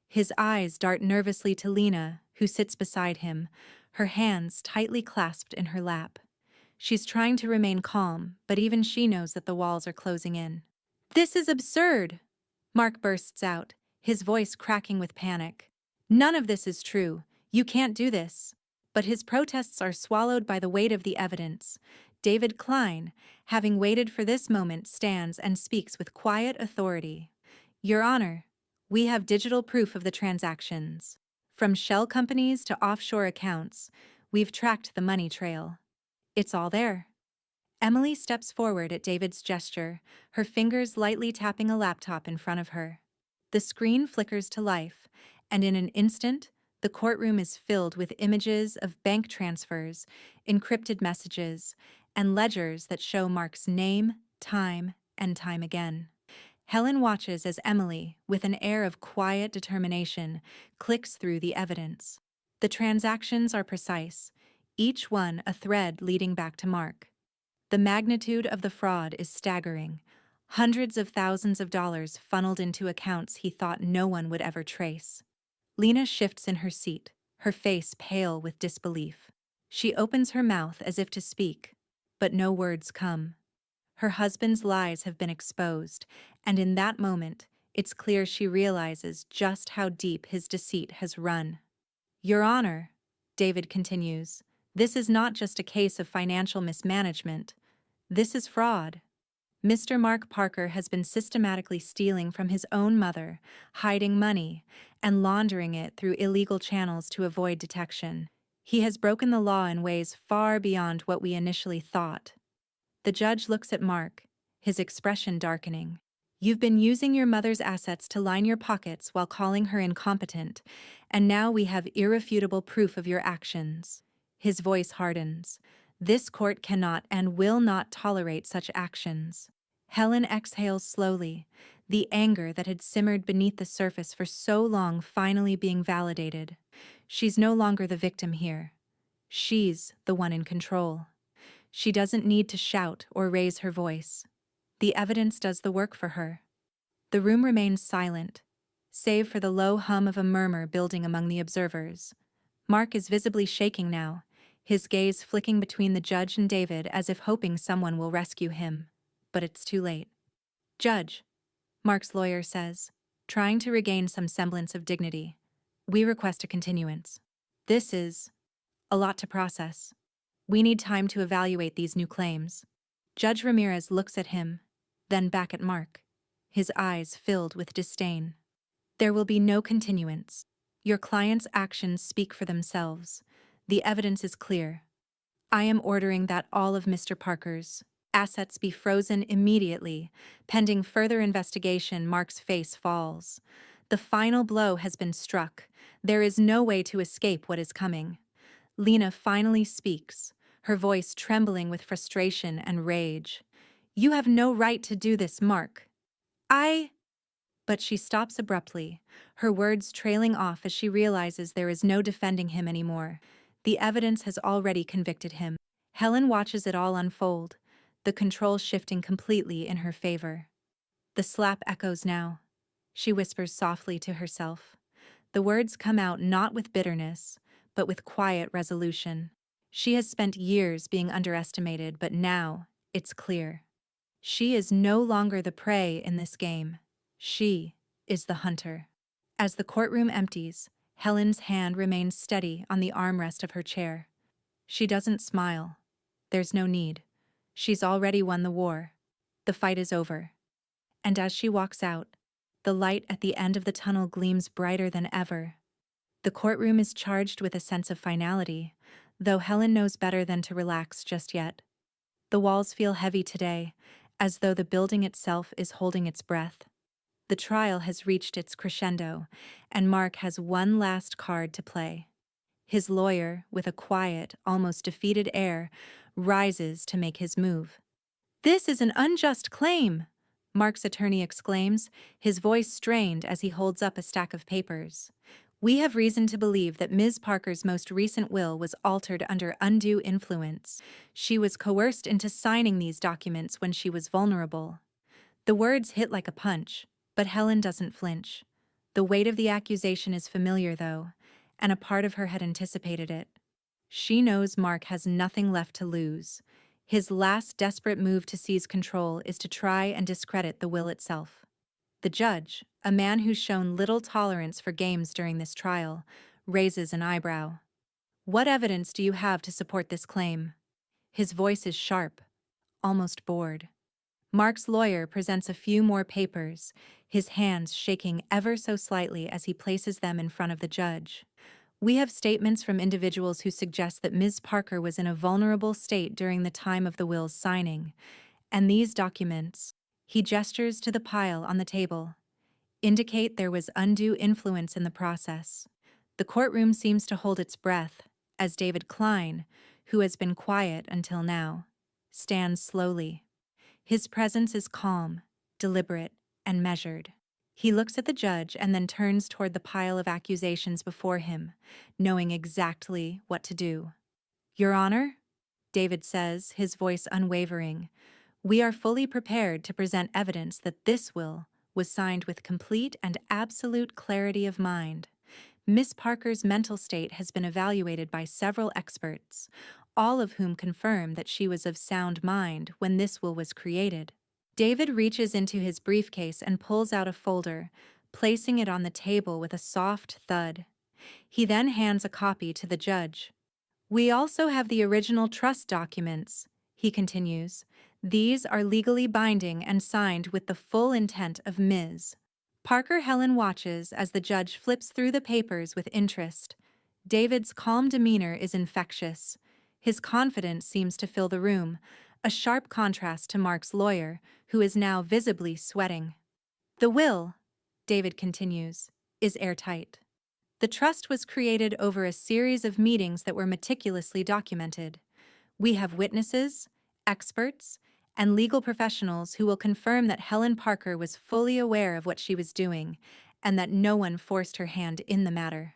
His eyes dart nervously to Lena, who sits beside him, her hands tightly clasped in her lap. She's trying to remain calm, but even she knows that the walls are closing in. "This is absurd!" Mark bursts out, his voice cracking with panic. "None of this is true. You can't do this." But his protests are swallowed by the weight of the evidence. David Klein, having waited for this moment, stands and speaks with quiet authority. "Your Honor, we have digital proof of the transactions. From shell companies to offshore accounts, we've tracked the money trail. It's all there." Emily steps forward at David's gesture, her fingers lightly tapping a laptop in front of her. The screen flickers to life, and in an instant, the courtroom is filled with images of bank transfers, encrypted messages, and ledgers that show Mark's name, time, and time again. Helen watches as Emily, with an air of quiet determination, clicks through the evidence. The transactions are precise, each one a thread leading back to Mark. The magnitude of the fraud is staggering. Hundreds of thousands of dollars funneled into accounts he thought no one would ever trace. Lena shifts in her seat, her face pale with disbelief. She opens her mouth as if to speak, but no words come. Her husband's lies have been exposed, and in that moment, it's clear she realizes just how deep his deceit has run. "Your Honor," David continues, "this is not just a case of financial mismanagement. This is fraud. Mr. Mark Parker has been systematically stealing from his own mother, hiding money, and laundering it through illegal channels to avoid detection. He has broken the law in ways far beyond what we initially thought. The judge looks at Mark, his expression darkening. You've been using your mother's assets to line your pockets while calling her incompetent, and now we have irrefutable proof of your actions. His voice hardens. This court cannot and will not tolerate such actions. Helen exhales slowly, the anger that had simmered beneath the surface for so long finally being validated. She's no longer the victim here. She's the one in control. She doesn't need to shout or raise her voice. The evidence does the work for her. The room remains silent, save for the low hum of a murmur building among the observers. Mark is visibly shaking now, his gaze flicking between the judge and David as if hoping someone will rescue him. But it's too late. Judge, Mark's lawyer says, trying to regain some semblance of dignity. We request a continuance. This is a lot to process. We need time to evaluate these new claims. Judge Ramirez looks at him, then back at Mark, his eyes filled with disdain. There will be no continuance. Your client's actions speak for themselves. The evidence is clear. I am ordering that all of Mr. Parker's assets be frozen immediately. Pending further investigation, Mark's face falls. The final blow has been struck. There is no way to escape what is coming. Lena finally speaks, her voice trembling with frustration and rage. You have no right to do this, Mark. But she stops abruptly, her words trailing off as she realizes there is no defending him anymore. The evidence has already convicted him. Helen watches it all unfold, the control shifting completely in her favor. The slap echoes now. She whispers softly to herself. The words come out not with bitterness, but with quiet resolution. She has spent years being underestimated, but now it's clear. She is no longer the prey in this game. She is the hunter. As the courtroom empties, Helen's hand remains steady on the armrest of her chair. She doesn't smile. There's no need. She's already won the war. The fight is over. And as she walks out, the light at the end of the tunnel gleams brighter than ever. The courtroom is charged with a sense of finality, though Helen knows better than to relax just yet. The walls feel heavy today, as though the building itself is holding its breath. The trial has reached its crescendo, and Mark has one last card to play. His lawyer, with a quiet, almost defeated air, rises to make his move. This is an unjust claim, Mark's attorney exclaims, his voice strained as he holds up a stack of papers. We have reason to believe that Ms. Parker's most recent will was altered under undue influence. She was coerced into signing these documents when she was vulnerable. The words hit like a punch, but Helen doesn't flinch. The weight of the accusation is familiar, though, and a part of her had anticipated it. She knows Mark has nothing left to lose. His last desperate move to seize control is to try and discredit the will itself. The judge, a man who's shown little tolerance for games during this trial, raises an eyebrow. What evidence do you have to support this claim? His voice is sharp, almost bored. Mark's lawyer presents a few more papers, his hands shaking ever so slightly as he places them in front of the judge. We have statements from individuals who suggest that Ms. Parker was in a vulnerable state during the time of the will's signing, and these documents, he gestures to the pile on the table, indicate there was undue influence in the process. The courtroom seems to hold its breath as David Klein, who has been quiet until now, stands slowly. His presence is calm, deliberate, and measured. He looks at the judge and then turns toward the pile of accusations before him, knowing exactly what to do. Your Honor, David says, his voice unwavering, we are fully prepared to present evidence that this will was signed with complete and absolute clarity of mind. Miss Parker's mental state has been evaluated by several experts, all of whom confirm that she was of sound mind when this will was created. David reaches into his briefcase and pulls out a folder, placing it on the table with a soft thud. He then hands a copy to the judge. We also have the original trust documents, he continues. These are legally binding and signed with the full intent of Ms. Parker. Helen watches as the judge flips through the papers with interest. David's calm demeanor is infectious. His confidence seems to fill the room, a sharp contrast to Mark's lawyer, who is now visibly sweating. The will, David continues, is airtight. The trust was created over a series of meetings that were meticulously documented. We have witnesses, experts, and legal professionals who will confirm that Helen Parker was fully aware of what she was doing and that no one forced her hand in the matter.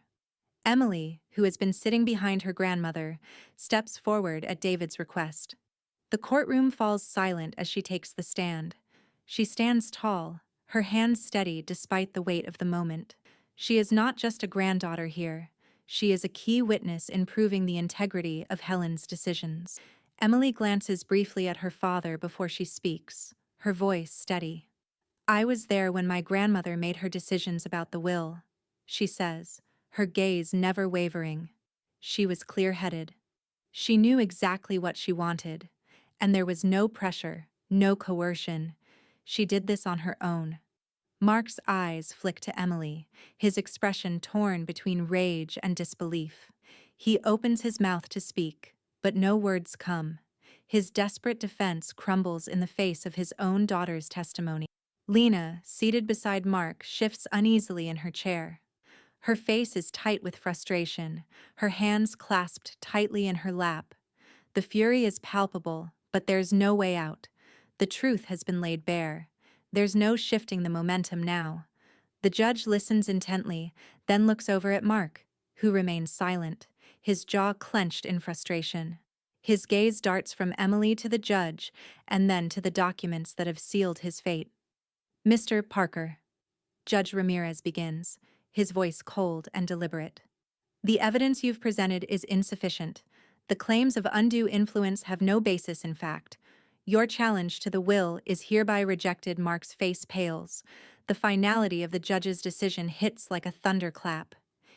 Emily, who has been sitting behind her grandmother, steps forward at David's request. The courtroom falls silent as she takes the stand. She stands tall, her hands steady despite the weight of the moment. She is not just a granddaughter here. She is a key witness in proving the integrity of Helen's decisions. Emily glances briefly at her father before she speaks, her voice steady. "I was there when my grandmother made her decisions about the will," she says, her gaze never wavering. She was clear-headed. She knew exactly what she wanted, and there was no pressure, no coercion. She did this on her own. Mark's eyes flick to Emily, his expression torn between rage and disbelief. He opens his mouth to speak, but no words come. His desperate defense crumbles in the face of his own daughter's testimony. Lena, seated beside Mark, shifts uneasily in her chair. Her face is tight with frustration, her hands clasped tightly in her lap. The fury is palpable, but there's no way out. The truth has been laid bare. There's no shifting the momentum now. The judge listens intently, then looks over at Mark, who remains silent, his jaw clenched in frustration. His gaze darts from Emily to the judge, and then to the documents that have sealed his fate. "Mr. Parker," Judge Ramirez begins, his voice cold and deliberate. "The evidence you've presented is insufficient. The claims of undue influence have no basis in fact. Your challenge to the will is hereby rejected." Mark's face pales. The finality of the judge's decision hits like a thunderclap.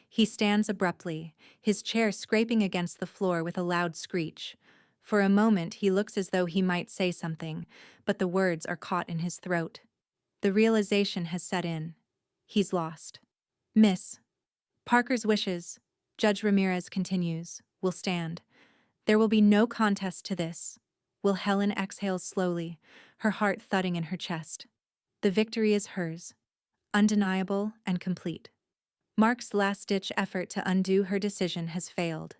He stands abruptly, his chair scraping against the floor with a loud screech. For a moment he looks as though he might say something, but the words are caught in his throat. The realization has set in. He's lost. "Miss Parker's wishes," Judge Ramirez continues, "will stand. There will be no contest to this." Will Helen exhales slowly, her heart thudding in her chest. The victory is hers, undeniable and complete. Mark's last-ditch effort to undo her decision has failed.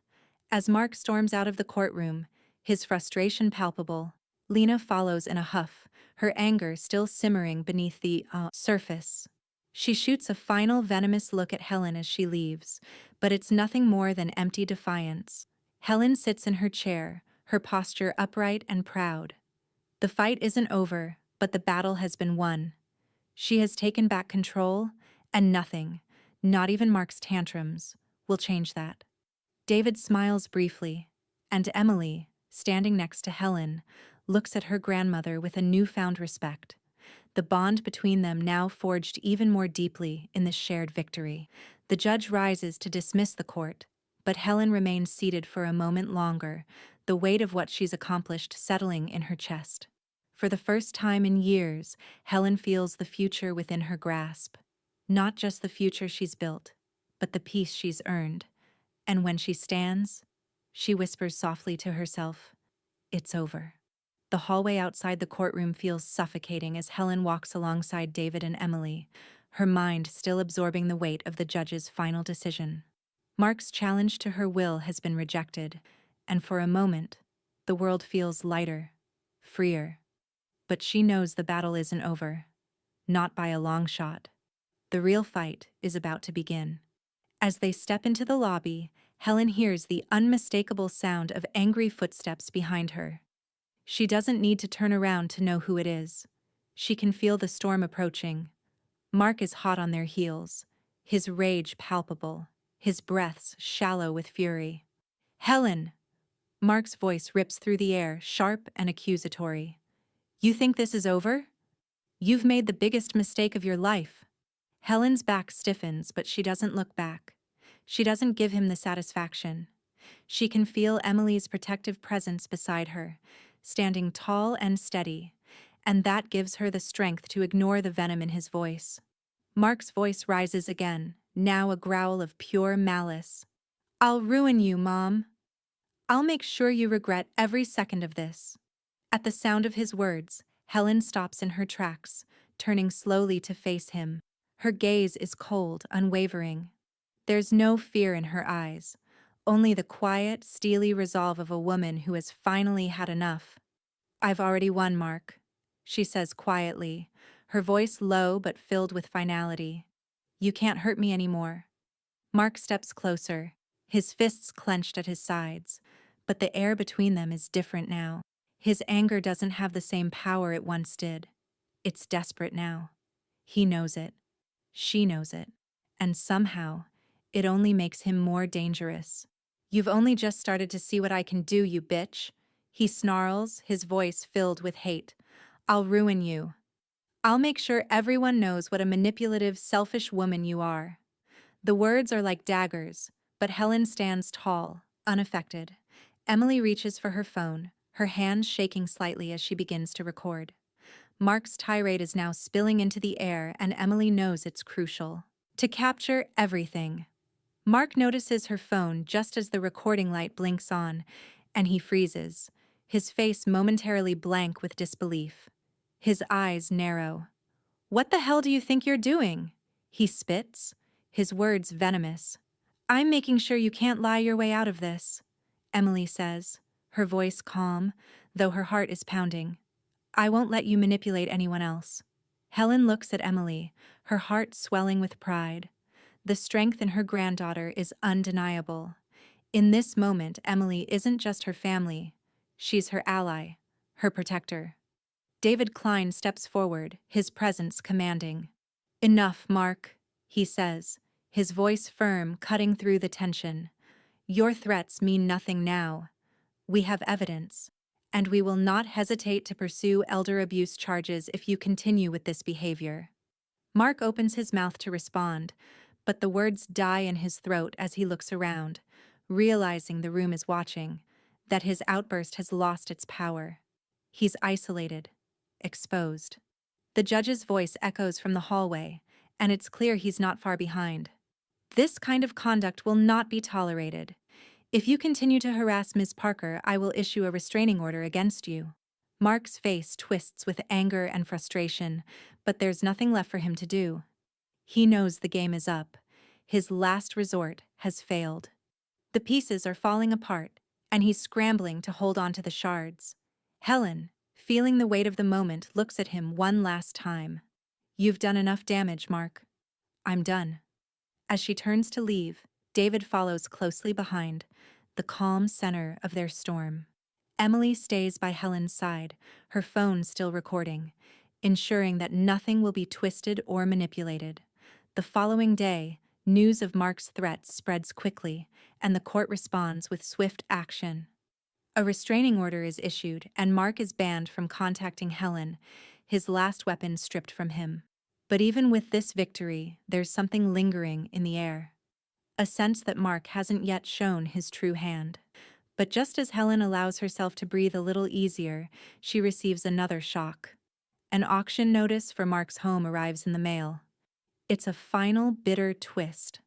As Mark storms out of the courtroom, his frustration palpable, Lena follows in a huff, her anger still simmering beneath the surface. She shoots a final venomous look at Helen as she leaves, but it's nothing more than empty defiance. Helen sits in her chair, her posture upright and proud. The fight isn't over, but the battle has been won. She has taken back control, and nothing, not even Mark's tantrums, will change that. David smiles briefly, and Emily, standing next to Helen, looks at her grandmother with a newfound respect. The bond between them now forged even more deeply in this shared victory. The judge rises to dismiss the court, but Helen remains seated for a moment longer, the weight of what she's accomplished settling in her chest. For the first time in years, Helen feels the future within her grasp. Not just the future she's built, but the peace she's earned. And when she stands, she whispers softly to herself, "It's over." The hallway outside the courtroom feels suffocating as Helen walks alongside David and Emily, her mind still absorbing the weight of the judge's final decision. Mark's challenge to her will has been rejected, and for a moment, the world feels lighter, freer. But she knows the battle isn't over. Not by a long shot. The real fight is about to begin. As they step into the lobby, Helen hears the unmistakable sound of angry footsteps behind her. She doesn't need to turn around to know who it is. She can feel the storm approaching. Mark is hot on their heels, his rage palpable, his breaths shallow with fury. "Helen!" Mark's voice rips through the air, sharp and accusatory. "You think this is over? You've made the biggest mistake of your life." Helen's back stiffens, but she doesn't look back. She doesn't give him the satisfaction. She can feel Emily's protective presence beside her, standing tall and steady, and that gives her the strength to ignore the venom in his voice. Mark's voice rises again, now a growl of pure malice. I'll ruin you, Mom. I'll make sure you regret every second of this. At the sound of his words, Helen stops in her tracks, turning slowly to face him. Her gaze is cold, unwavering. There's no fear in her eyes, only the quiet, steely resolve of a woman who has finally had enough. I've already won, Mark, she says quietly, her voice low but filled with finality. You can't hurt me anymore. Mark steps closer, his fists clenched at his sides, but the air between them is different now. His anger doesn't have the same power it once did. It's desperate now. He knows it. She knows it. And somehow, it only makes him more dangerous. You've only just started to see what I can do, you bitch. He snarls, his voice filled with hate. I'll ruin you. I'll make sure everyone knows what a manipulative, selfish woman you are. The words are like daggers, but Helen stands tall, unaffected. Emily reaches for her phone, her hands shaking slightly as she begins to record. Mark's tirade is now spilling into the air, and Emily knows it's crucial. To capture everything. Mark notices her phone just as the recording light blinks on, and he freezes, his face momentarily blank with disbelief. His eyes narrow. What the hell do you think you're doing? He spits, his words venomous. I'm making sure you can't lie your way out of this, Emily says, her voice calm, though her heart is pounding. I won't let you manipulate anyone else. Helen looks at Emily, her heart swelling with pride. The strength in her granddaughter is undeniable. In this moment, Emily isn't just her family. She's her ally, her protector. David Klein steps forward, his presence commanding. Enough, Mark, he says, his voice firm, cutting through the tension. Your threats mean nothing now. We have evidence, and we will not hesitate to pursue elder abuse charges if you continue with this behavior. Mark opens his mouth to respond, but the words die in his throat as he looks around, realizing the room is watching, that his outburst has lost its power. He's isolated, exposed. The judge's voice echoes from the hallway, and it's clear he's not far behind. This kind of conduct will not be tolerated. If you continue to harass Ms. Parker, I will issue a restraining order against you. Mark's face twists with anger and frustration, but there's nothing left for him to do. He knows the game is up. His last resort has failed. The pieces are falling apart, and he's scrambling to hold on to the shards. Helen, feeling the weight of the moment, looks at him one last time. You've done enough damage, Mark. I'm done. As she turns to leave, David follows closely behind, the calm center of their storm. Emily stays by Helen's side, her phone still recording, ensuring that nothing will be twisted or manipulated. The following day, news of Mark's threats spreads quickly, and the court responds with swift action. A restraining order is issued, and Mark is banned from contacting Helen, his last weapon stripped from him. But even with this victory, there's something lingering in the air. A sense that Mark hasn't yet shown his true hand. But just as Helen allows herself to breathe a little easier, she receives another shock. An auction notice for Mark's home arrives in the mail. It's a final, bitter twist.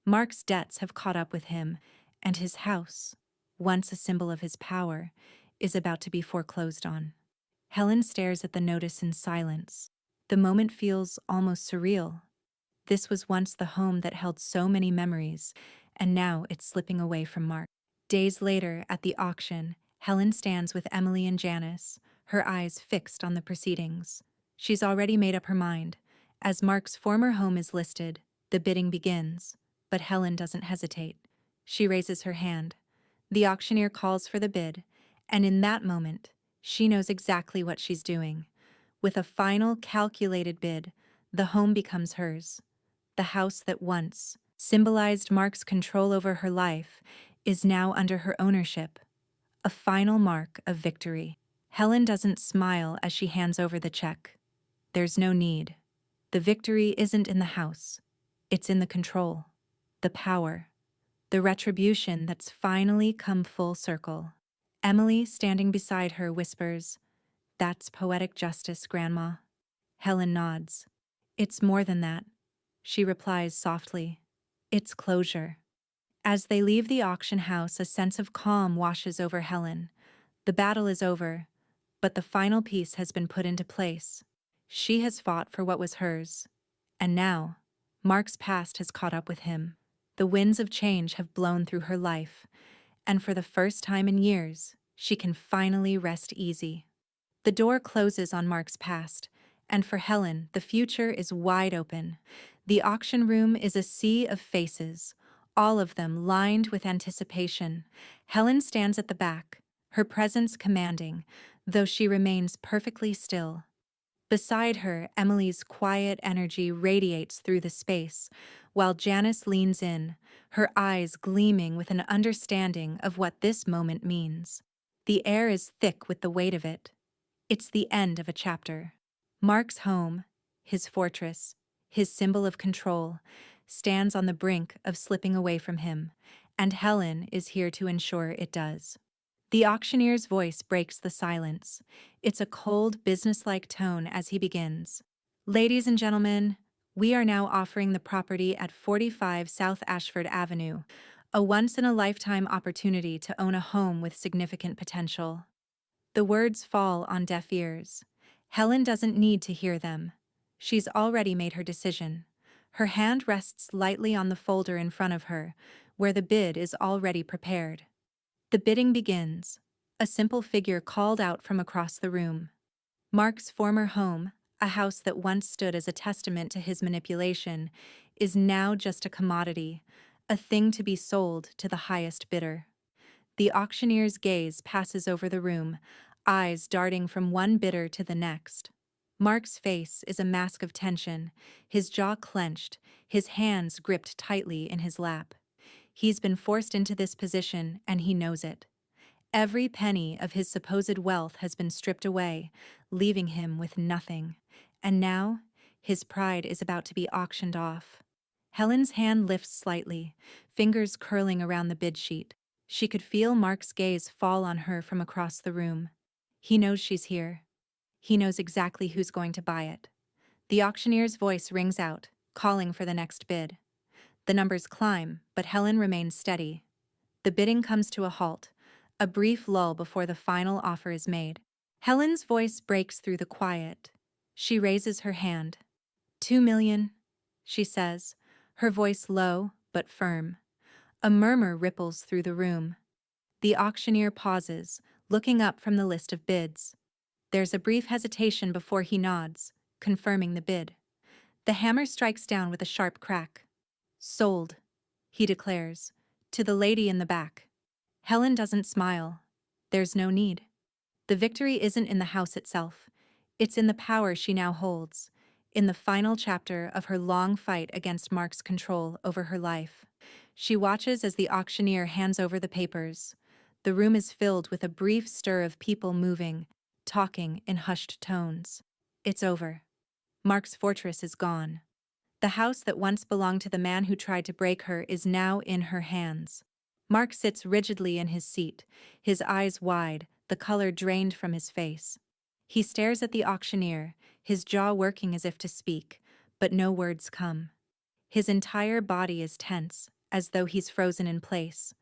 Mark's debts have caught up with him, and his house, once a symbol of his power, is about to be foreclosed on. Helen stares at the notice in silence. The moment feels almost surreal. This was once the home that held so many memories, and now it's slipping away from Mark. Days later, at the auction, Helen stands with Emily and Janice, her eyes fixed on the proceedings. She's already made up her mind. As Mark's former home is listed, the bidding begins, but Helen doesn't hesitate. She raises her hand. The auctioneer calls for the bid, and in that moment, she knows exactly what she's doing. With a final, calculated bid, the home becomes hers. The house that once symbolized Mark's control over her life is now under her ownership. A final mark of victory. Helen doesn't smile as she hands over the check. There's no need. The victory isn't in the house. It's in the control, the power, the retribution that's finally come full circle. Emily, standing beside her, whispers, "That's poetic justice, Grandma." Helen nods. "It's more than that," she replies softly. "It's closure." As they leave the auction house, a sense of calm washes over Helen. The battle is over, but the final piece has been put into place. She has fought for what was hers. And now, Mark's past has caught up with him. The winds of change have blown through her life, and for the first time in years, she can finally rest easy. The door closes on Mark's past, and for Helen, the future is wide open. The auction room is a sea of faces, all of them lined with anticipation. Helen stands at the back, her presence commanding, though she remains perfectly still. Beside her, Emily's quiet energy radiates through the space, while Janice leans in, her eyes gleaming with an understanding of what this moment means. The air is thick with the weight of it. It's the end of a chapter. Mark's home, his fortress, his symbol of control, stands on the brink of slipping away from him, and Helen is here to ensure it does. The auctioneer's voice breaks the silence. It's a cold, businesslike tone as he begins. Ladies and gentlemen, we are now offering the property at 45 South Ashford Avenue, a once-in-a-lifetime opportunity to own a home with significant potential. The words fall on deaf ears. Helen doesn't need to hear them. She's already made her decision. Her hand rests lightly on the folder in front of her, where the bid is already prepared. The bidding begins. A simple figure called out from across the room. Mark's former home, a house that once stood as a testament to his manipulation, is now just a commodity, a thing to be sold to the highest bidder. The auctioneer's gaze passes over the room, eyes darting from one bidder to the next. Mark's face is a mask of tension, his jaw clenched, his hands gripped tightly in his lap. He's been forced into this position, and he knows it. Every penny of his supposed wealth has been stripped away, leaving him with nothing. And now, his pride is about to be auctioned off. Helen's hand lifts slightly, fingers curling around the bid sheet. She could feel Mark's gaze fall on her from across the room. He knows she's here. He knows exactly who's going to buy it. The auctioneer's voice rings out, calling for the next bid. The numbers climb, but Helen remains steady. The bidding comes to a halt, a brief lull before the final offer is made. Helen's voice breaks through the quiet. She raises her hand. 2 million, she says, her voice low but firm. A murmur ripples through the room. The auctioneer pauses, looking up from the list of bids. There's a brief hesitation before he nods, confirming the bid. The hammer strikes down with a sharp crack. Sold, he declares, to the lady in the back. Helen doesn't smile. There's no need. The victory isn't in the house itself. It's in the power she now holds, in the final chapter of her long fight against Mark's control over her life. She watches as the auctioneer hands over the papers. The room is filled with a brief stir of people moving, talking in hushed tones. It's over. Mark's fortress is gone. The house that once belonged to the man who tried to break her is now in her hands. Mark sits rigidly in his seat, his eyes wide, the color drained from his face. He stares at the auctioneer, his jaw working as if to speak, but no words come. His entire body is tense, as though he's frozen in place.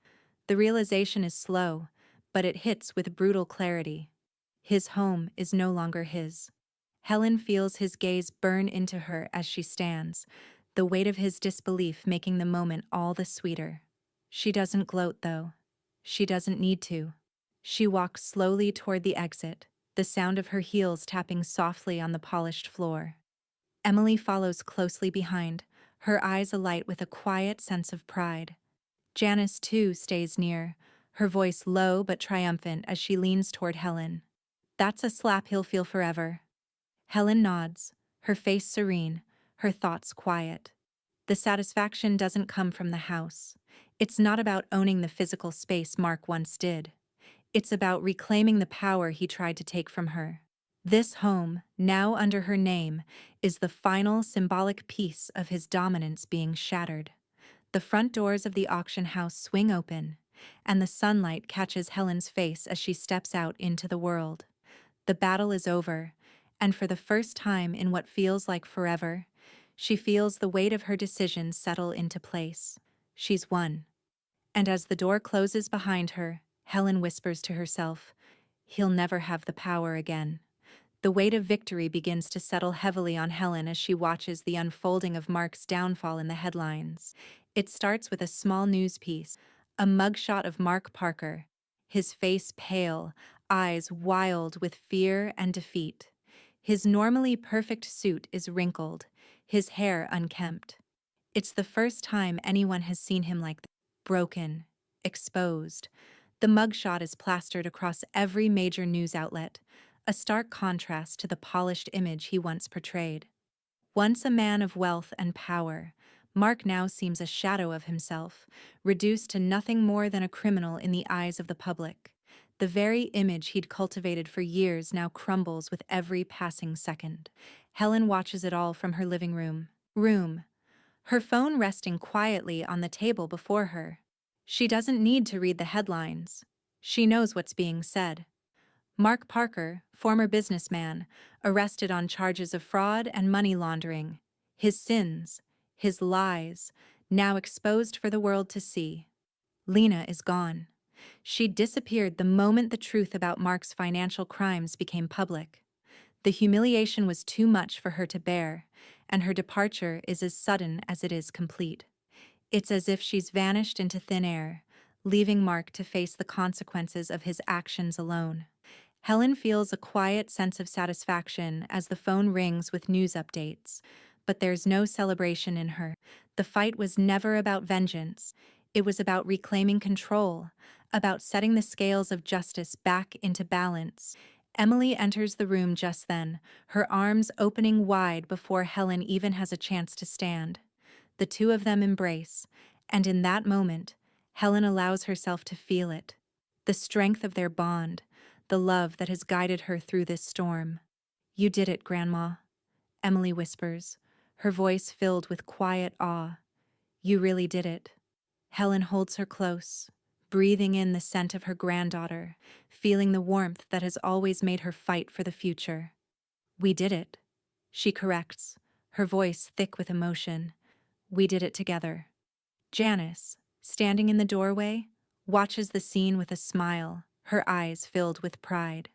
The realization is slow, but it hits with brutal clarity. His home is no longer his. Helen feels his gaze burn into her as she stands, the weight of his disbelief making the moment all the sweeter. She doesn't gloat, though. She doesn't need to. She walks slowly toward the exit, the sound of her heels tapping softly on the polished floor. Emily follows closely behind, her eyes alight with a quiet sense of pride. Janice, too, stays near, her voice low but triumphant as she leans toward Helen. That's a slap he'll feel forever. Helen nods, her face serene, her thoughts quiet. The satisfaction doesn't come from the house. It's not about owning the physical space Mark once did. It's about reclaiming the power he tried to take from her. This home, now under her name, is the final symbolic piece of his dominance being shattered. The front doors of the auction house swing open, and the sunlight catches Helen's face as she steps out into the world. The battle is over, and for the first time in what feels like forever, she feels the weight of her decision settle into place. She's won. And as the door closes behind her, Helen whispers to herself, "He'll never have the power again." The weight of victory begins to settle heavily on Helen as she watches the unfolding of Mark's downfall in the headlines. It starts with a small news piece, a mugshot of Mark Parker, his face pale, eyes wild with fear and defeat. His normally perfect suit is wrinkled, his hair unkempt. It's the first time anyone has seen him like that. Broken, exposed. The mugshot is plastered across every major news outlet, a stark contrast to the polished image he once portrayed. Once a man of wealth and power, Mark now seems a shadow of himself, reduced to nothing more than a criminal in the eyes of the public. The very image he'd cultivated for years now crumbles with every passing second. Helen watches it all from her living room, her phone resting quietly on the table before her. She doesn't need to read the headlines. She knows what's being said. Mark Parker, former businessman, arrested on charges of fraud and money laundering. His sins, his lies, now exposed for the world to see. Lena is gone. She disappeared the moment the truth about Mark's financial crimes became public. The humiliation was too much for her to bear, and her departure is as sudden as it is complete. It's as if she's vanished into thin air, leaving Mark to face the consequences of his actions alone. Helen feels a quiet sense of satisfaction as the phone rings with news updates, but there's no celebration in her. The fight was never about vengeance. It was about reclaiming control, about setting the scales of justice back into balance. Emily enters the room just then, her arms opening wide before Helen even has a chance to stand. The two of them embrace, and in that moment, Helen allows herself to feel it. The strength of their bond, the love that has guided her through this storm. "You did it, Grandma," Emily whispers, her voice filled with quiet awe. "You really did it." Helen holds her close, breathing in the scent of her granddaughter, feeling the warmth that has always made her fight for the future. "We did it," she corrects, her voice thick with emotion. "We did it together." Janice, standing in the doorway, watches the scene with a smile, her eyes filled with pride.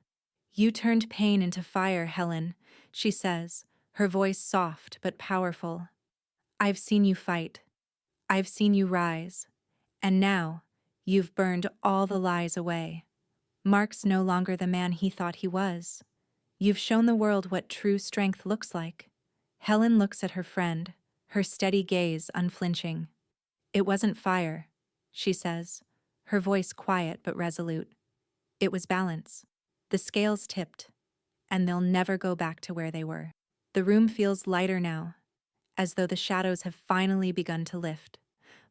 "You turned pain into fire, Helen," she says, her voice soft but powerful. "I've seen you fight. I've seen you rise. And now, you've burned all the lies away. Mark's no longer the man he thought he was. You've shown the world what true strength looks like." Helen looks at her friend, her steady gaze unflinching. "It wasn't fire," she says, her voice quiet but resolute. "It was balance. The scales tipped, and they'll never go back to where they were." The room feels lighter now, as though the shadows have finally begun to lift.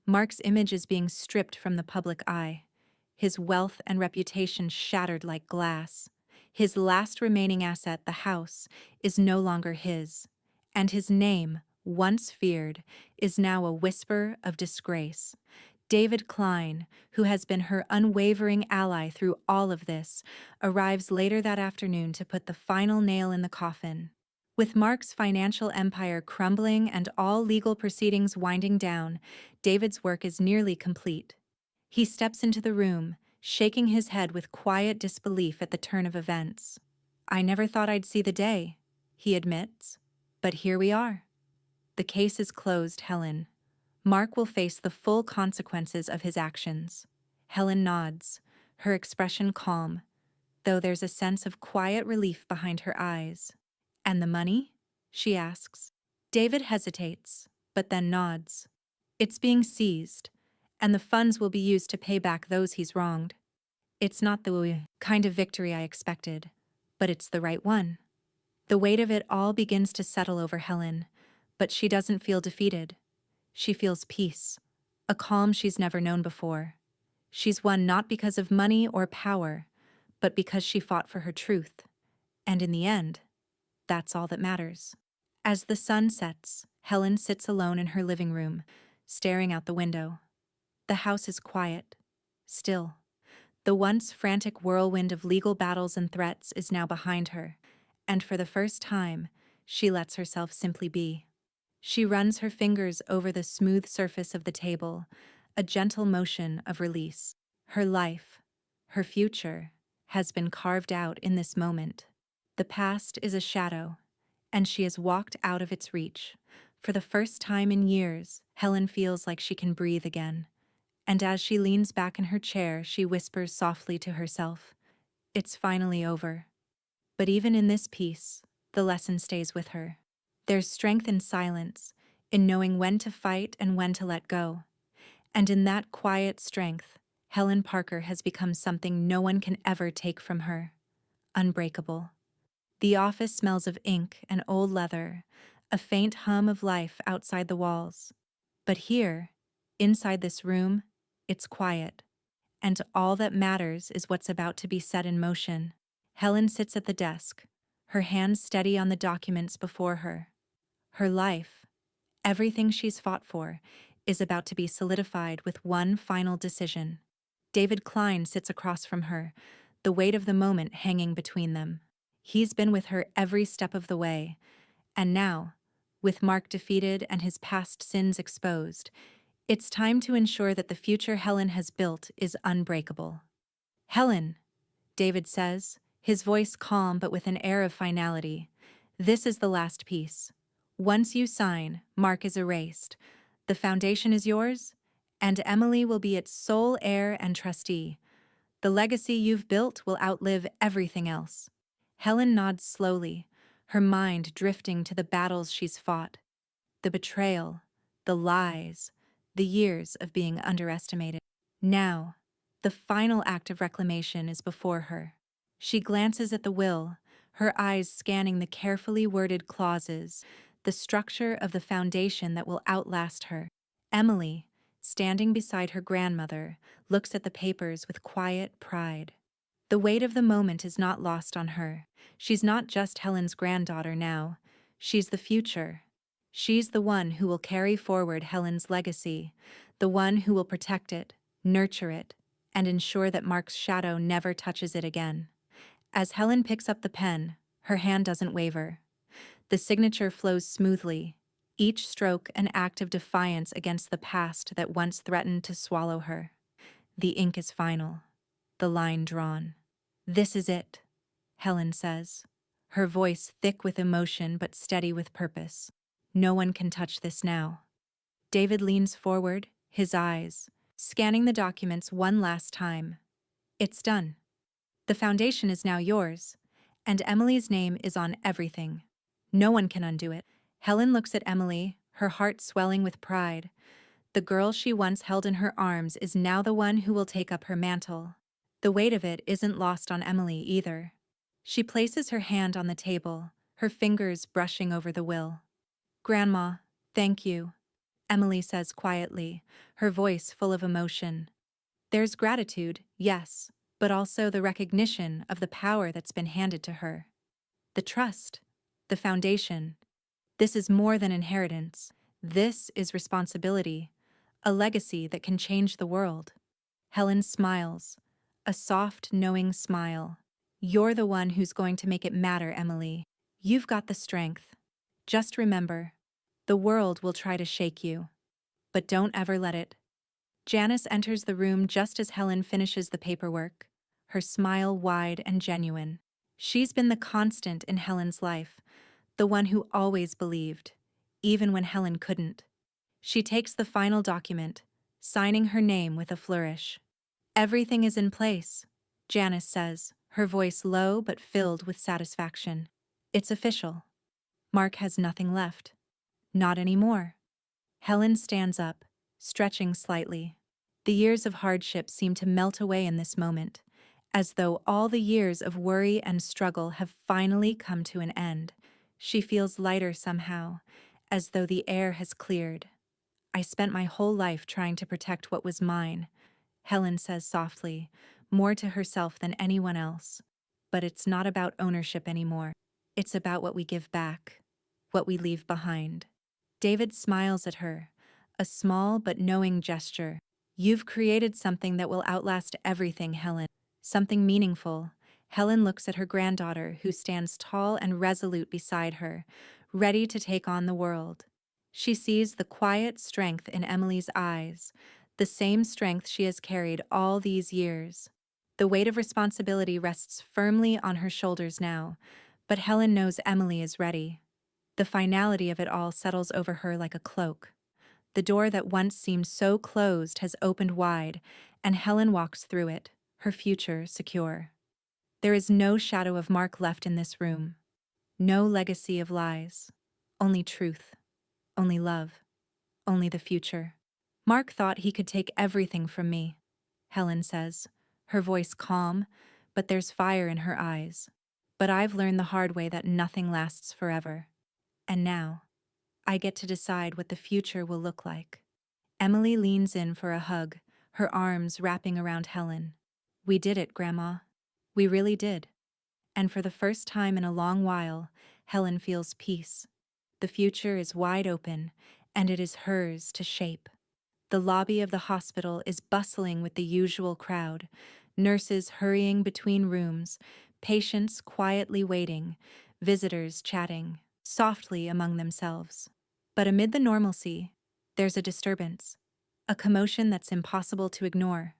Mark's image is being stripped from the public eye, his wealth and reputation shattered like glass. His last remaining asset, the house, is no longer his, and his name, once feared, is now a whisper of disgrace. David Klein, who has been her unwavering ally through all of this, arrives later that afternoon to put the final nail in the coffin. With Mark's financial empire crumbling and all legal proceedings winding down, David's work is nearly complete. He steps into the room, shaking his head with quiet disbelief at the turn of events. "I never thought I'd see the day," he admits, "but here we are." "The case is closed, Helen. Mark will face the full consequences of his actions." Helen nods, her expression calm, though there's a sense of quiet relief behind her eyes. "And the money?" she asks. David hesitates, but then nods. "It's being seized, and the funds will be used to pay back those he's wronged. It's not the kind of victory I expected, but it's the right one." The weight of it all begins to settle over Helen, but she doesn't feel defeated. She feels peace, a calm she's never known before. She's won not because of money or power, but because she fought for her truth. And in the end, that's all that matters. As the sun sets, Helen sits alone in her living room, staring out the window. The house is quiet, still. The once frantic whirlwind of legal battles and threats is now behind her, and for the first time, she lets herself simply be. She runs her fingers over the smooth surface of the table, a gentle motion of release. Her life, her future, has been carved out in this moment. The past is a shadow, and she has walked out of its reach. For the first time in years, Helen feels like she can breathe again. And as she leans back in her chair, she whispers softly to herself, "It's finally over." But even in this peace, the lesson stays with her. There's strength in silence, in knowing when to fight and when to let go. And in that quiet strength, Helen Parker has become something no one can ever take from her: unbreakable. The office smells of ink and old leather, a faint hum of life outside the walls. But here, inside this room, it's quiet, and all that matters is what's about to be set in motion. Helen sits at the desk, her hands steady on the documents before her. Her life, everything she's fought for, is about to be solidified with one final decision. David Klein sits across from her, the weight of the moment hanging between them. He's been with her every step of the way, and now, with Mark defeated and his past sins exposed, it's time to ensure that the future Helen has built is unbreakable. "Helen," David says, his voice calm but with an air of finality, "this is the last piece. Once you sign, Mark is erased. The foundation is yours, and Emily will be its sole heir and trustee. The legacy you've built will outlive everything else." Helen nods slowly, her mind drifting to the battles she's fought. The betrayal, the lies, the years of being underestimated. Now, the final act of reclamation is before her. She glances at the will, her eyes scanning the carefully worded clauses, the structure of the foundation that will outlast her. Emily, standing beside her grandmother, looks at the papers with quiet pride. The weight of the moment is not lost on her. She's not just Helen's granddaughter now. She's the future. She's the one who will carry forward Helen's legacy, the one who will protect it, nurture it, and ensure that Mark's shadow never touches it again. As Helen picks up the pen, her hand doesn't waver. The signature flows smoothly, each stroke an act of defiance against the past that once threatened to swallow her. The ink is final, the line drawn. "This is it," Helen says, her voice thick with emotion but steady with purpose. "No one can touch this now." David leans forward, his eyes, scanning the documents one last time. "It's done. The foundation is now yours, and Emily's name is on everything. No one can undo it." Helen looks at Emily, her heart swelling with pride. The girl she once held in her arms is now the one who will take up her mantle. The weight of it isn't lost on Emily either. She places her hand on the table, her fingers brushing over the will. "Grandma, thank you," Emily says quietly, her voice full of emotion. There's gratitude, yes, but also the recognition of the power that's been handed to her. The trust, the foundation. This is more than inheritance. This is responsibility, a legacy that can change the world. Helen smiles, a soft, knowing smile. "You're the one who's going to make it matter, Emily. You've got the strength. Just remember, the world will try to shake you, but don't ever let it." Janice enters the room just as Helen finishes the paperwork, her smile wide and genuine. She's been the constant in Helen's life, the one who always believed, even when Helen couldn't. She takes the final document, signing her name with a flourish. "Everything is in place," Janice says, her voice low but filled with satisfaction. "It's official. Mark has nothing left. Not anymore." Helen stands up, stretching slightly. The years of hardship seem to melt away in this moment, as though all the years of worry and struggle have finally come to an end. She feels lighter somehow, as though the air has cleared. "I spent my whole life trying to protect what was mine," Helen says softly, more to herself than anyone else. "But it's not about ownership anymore. It's about what we give back, what we leave behind." David smiles at her, a small but knowing gesture. "You've created something that will outlast everything, Helen. Something meaningful." Helen looks at her granddaughter, who stands tall and resolute beside her, ready to take on the world. She sees the quiet strength in Emily's eyes, the same strength she has carried all these years. The weight of responsibility rests firmly on her shoulders now, but Helen knows Emily is ready. The finality of it all settles over her like a cloak. The door that once seemed so closed has opened wide, and Helen walks through it, her future secure. There is no shadow of Mark left in this room. No legacy of lies. Only truth. Only love. Only the future. Mark thought he could take everything from me, Helen says, her voice calm, but there's fire in her eyes. But I've learned the hard way that nothing lasts forever. And now, I get to decide what the future will look like. Emily leans in for a hug, her arms wrapping around Helen. We did it, Grandma. We really did. And for the first time in a long while, Helen feels peace. The future is wide open, and it is hers to shape. The lobby of the hospital is bustling with the usual crowd, nurses hurrying between rooms, patients quietly waiting, visitors chatting softly among themselves. But amid the normalcy, there's a disturbance, a commotion that's impossible to ignore.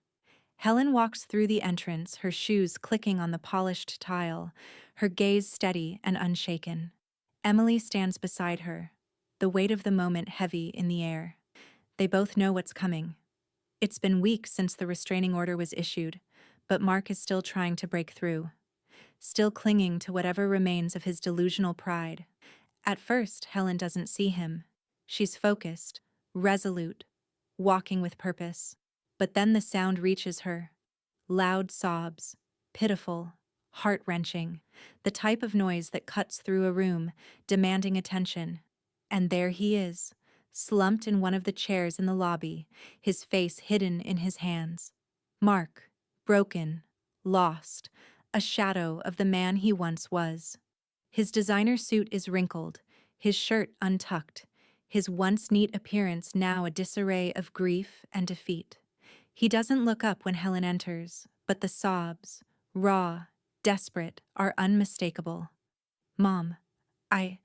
Helen walks through the entrance, her shoes clicking on the polished tile, her gaze steady and unshaken. Emily stands beside her, the weight of the moment heavy in the air. They both know what's coming. It's been weeks since the restraining order was issued, but Mark is still trying to break through, still clinging to whatever remains of his delusional pride. At first, Helen doesn't see him. She's focused, resolute, walking with purpose. But then the sound reaches her. Loud sobs, pitiful, heart-wrenching, the type of noise that cuts through a room, demanding attention. And there he is, slumped in one of the chairs in the lobby, his face hidden in his hands. Mark, broken, lost, a shadow of the man he once was. His designer suit is wrinkled, his shirt untucked, his once neat appearance now a disarray of grief and defeat. He doesn't look up when Helen enters, but the sobs, raw, desperate, are unmistakable. Mom, I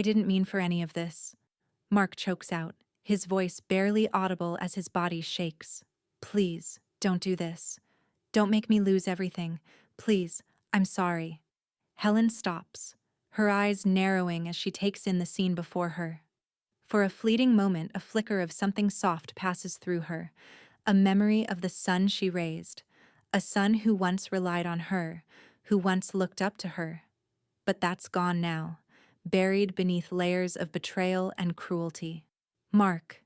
didn't mean for any of this. Mark chokes out, his voice barely audible as his body shakes. Please, don't do this. Don't make me lose everything. Please, I'm sorry. Helen stops, her eyes narrowing as she takes in the scene before her. For a fleeting moment, a flicker of something soft passes through her, a memory of the son she raised, a son who once relied on her, who once looked up to her. But that's gone now, buried beneath layers of betrayal and cruelty. Mark,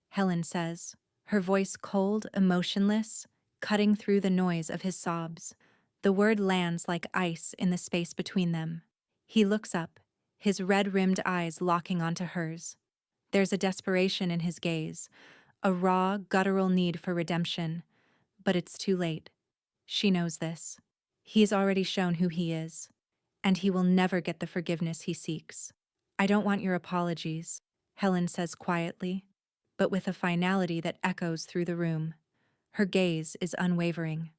Helen says, her voice cold, emotionless, cutting through the noise of his sobs. The word lands like ice in the space between them. He looks up, his red-rimmed eyes locking onto hers. There's a desperation in his gaze, a raw, guttural need for redemption. But it's too late. She knows this. He's already shown who he is, and he will never get the forgiveness he seeks. I don't want your apologies, Helen says quietly, but with a finality that echoes through the room. Her gaze is unwavering.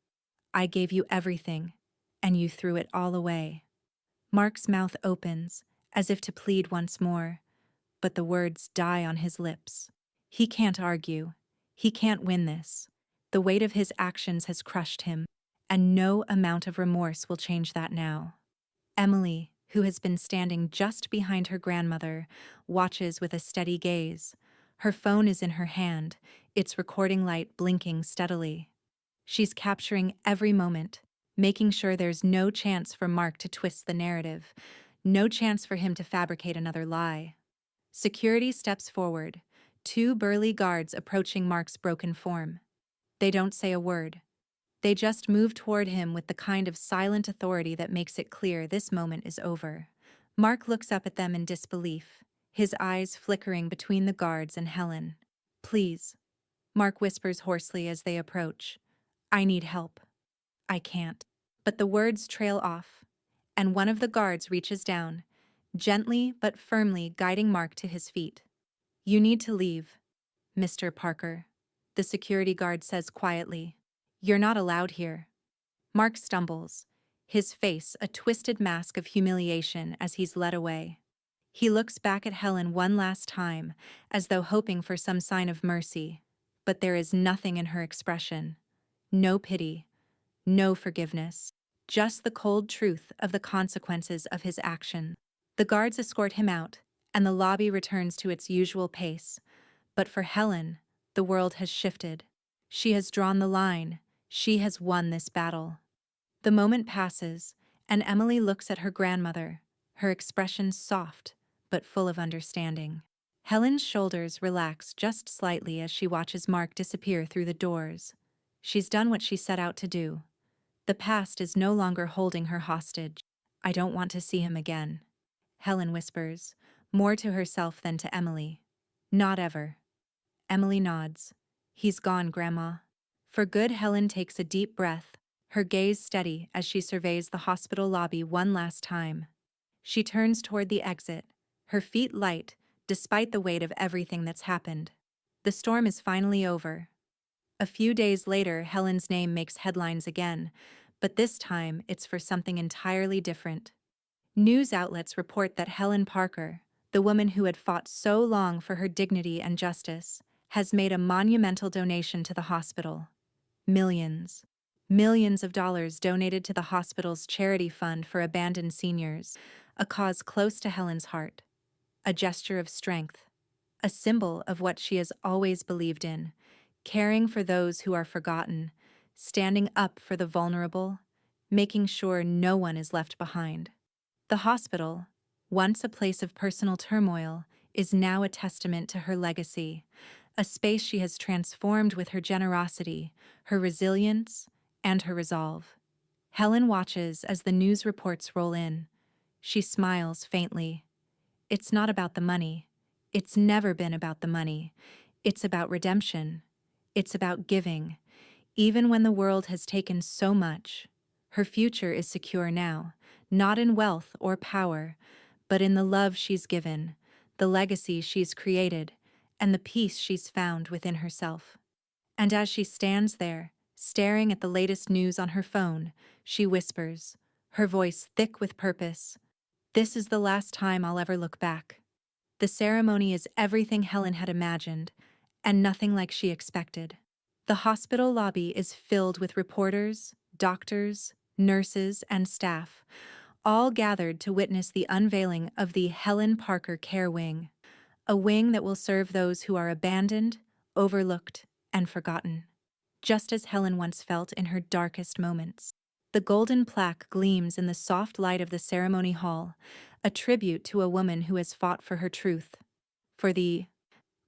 I gave you everything, and you threw it all away. Mark's mouth opens, as if to plead once more, but the words die on his lips. He can't argue. He can't win this. The weight of his actions has crushed him, and no amount of remorse will change that now. Emily, who has been standing just behind her grandmother, watches with a steady gaze. Her phone is in her hand, its recording light blinking steadily. She's capturing every moment, making sure there's no chance for Mark to twist the narrative, no chance for him to fabricate another lie. Security steps forward, two burly guards approaching Mark's broken form. They don't say a word. They just move toward him with the kind of silent authority that makes it clear this moment is over. Mark looks up at them in disbelief, his eyes flickering between the guards and Helen. Please, Mark whispers hoarsely as they approach. I need help. I can't. But the words trail off, and one of the guards reaches down, gently but firmly guiding Mark to his feet. You need to leave, Mr. Parker, the security guard says quietly. You're not allowed here. Mark stumbles, his face a twisted mask of humiliation as he's led away. He looks back at Helen one last time, as though hoping for some sign of mercy, but there is nothing in her expression. No pity, no forgiveness, just the cold truth of the consequences of his action. The guards escort him out, and the lobby returns to its usual pace. But for Helen, the world has shifted. She has drawn the line. She has won this battle. The moment passes, and Emily looks at her grandmother, her expression soft, but full of understanding. Helen's shoulders relax just slightly as she watches Mark disappear through the doors. She's done what she set out to do. The past is no longer holding her hostage. I don't want to see him again, Helen whispers, more to herself than to Emily. Not ever. Emily nods. He's gone, Grandma. For good, Helen takes a deep breath, her gaze steady as she surveys the hospital lobby one last time. She turns toward the exit, her feet light, despite the weight of everything that's happened. The storm is finally over. A few days later, Helen's name makes headlines again, but this time it's for something entirely different. News outlets report that Helen Parker, the woman who had fought so long for her dignity and justice, has made a monumental donation to the hospital. Millions. Millions of dollars donated to the hospital's charity fund for abandoned seniors, a cause close to Helen's heart. A gesture of strength. A symbol of what she has always believed in, caring for those who are forgotten, standing up for the vulnerable, making sure no one is left behind. The hospital, once a place of personal turmoil, is now a testament to her legacy, a space she has transformed with her generosity, her resilience, and her resolve. Helen watches as the news reports roll in. She smiles faintly. It's not about the money. It's never been about the money. It's about redemption. It's about giving. Even when the world has taken so much, her future is secure now, not in wealth or power, but in the love she's given, the legacy she's created, and the peace she's found within herself. And as she stands there, staring at the latest news on her phone, she whispers, her voice thick with purpose, "This is the last time I'll ever look back." The ceremony is everything Helen had imagined, and nothing like she expected. The hospital lobby is filled with reporters, doctors, nurses, and staff, all gathered to witness the unveiling of the Helen Parker Care Wing, a wing that will serve those who are abandoned, overlooked, and forgotten, just as Helen once felt in her darkest moments. The golden plaque gleams in the soft light of the ceremony hall, a tribute to a woman who has fought for her truth, for the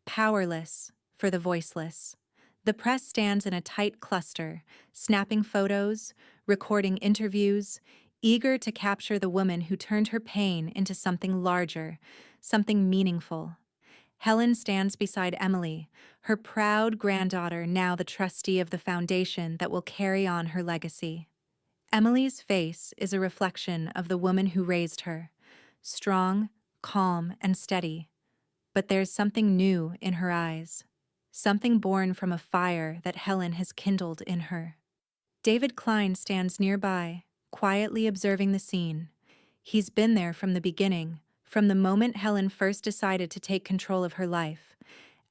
powerless, for the voiceless. The press stands in a tight cluster, snapping photos, recording interviews, eager to capture the woman who turned her pain into something larger, something meaningful. Helen stands beside Emily, her proud granddaughter, now the trustee of the foundation that will carry on her legacy. Emily's face is a reflection of the woman who raised her, strong, calm, and steady. But there's something new in her eyes, something born from a fire that Helen has kindled in her. David Klein stands nearby, quietly observing the scene. He's been there from the beginning, from the moment Helen first decided to take control of her life,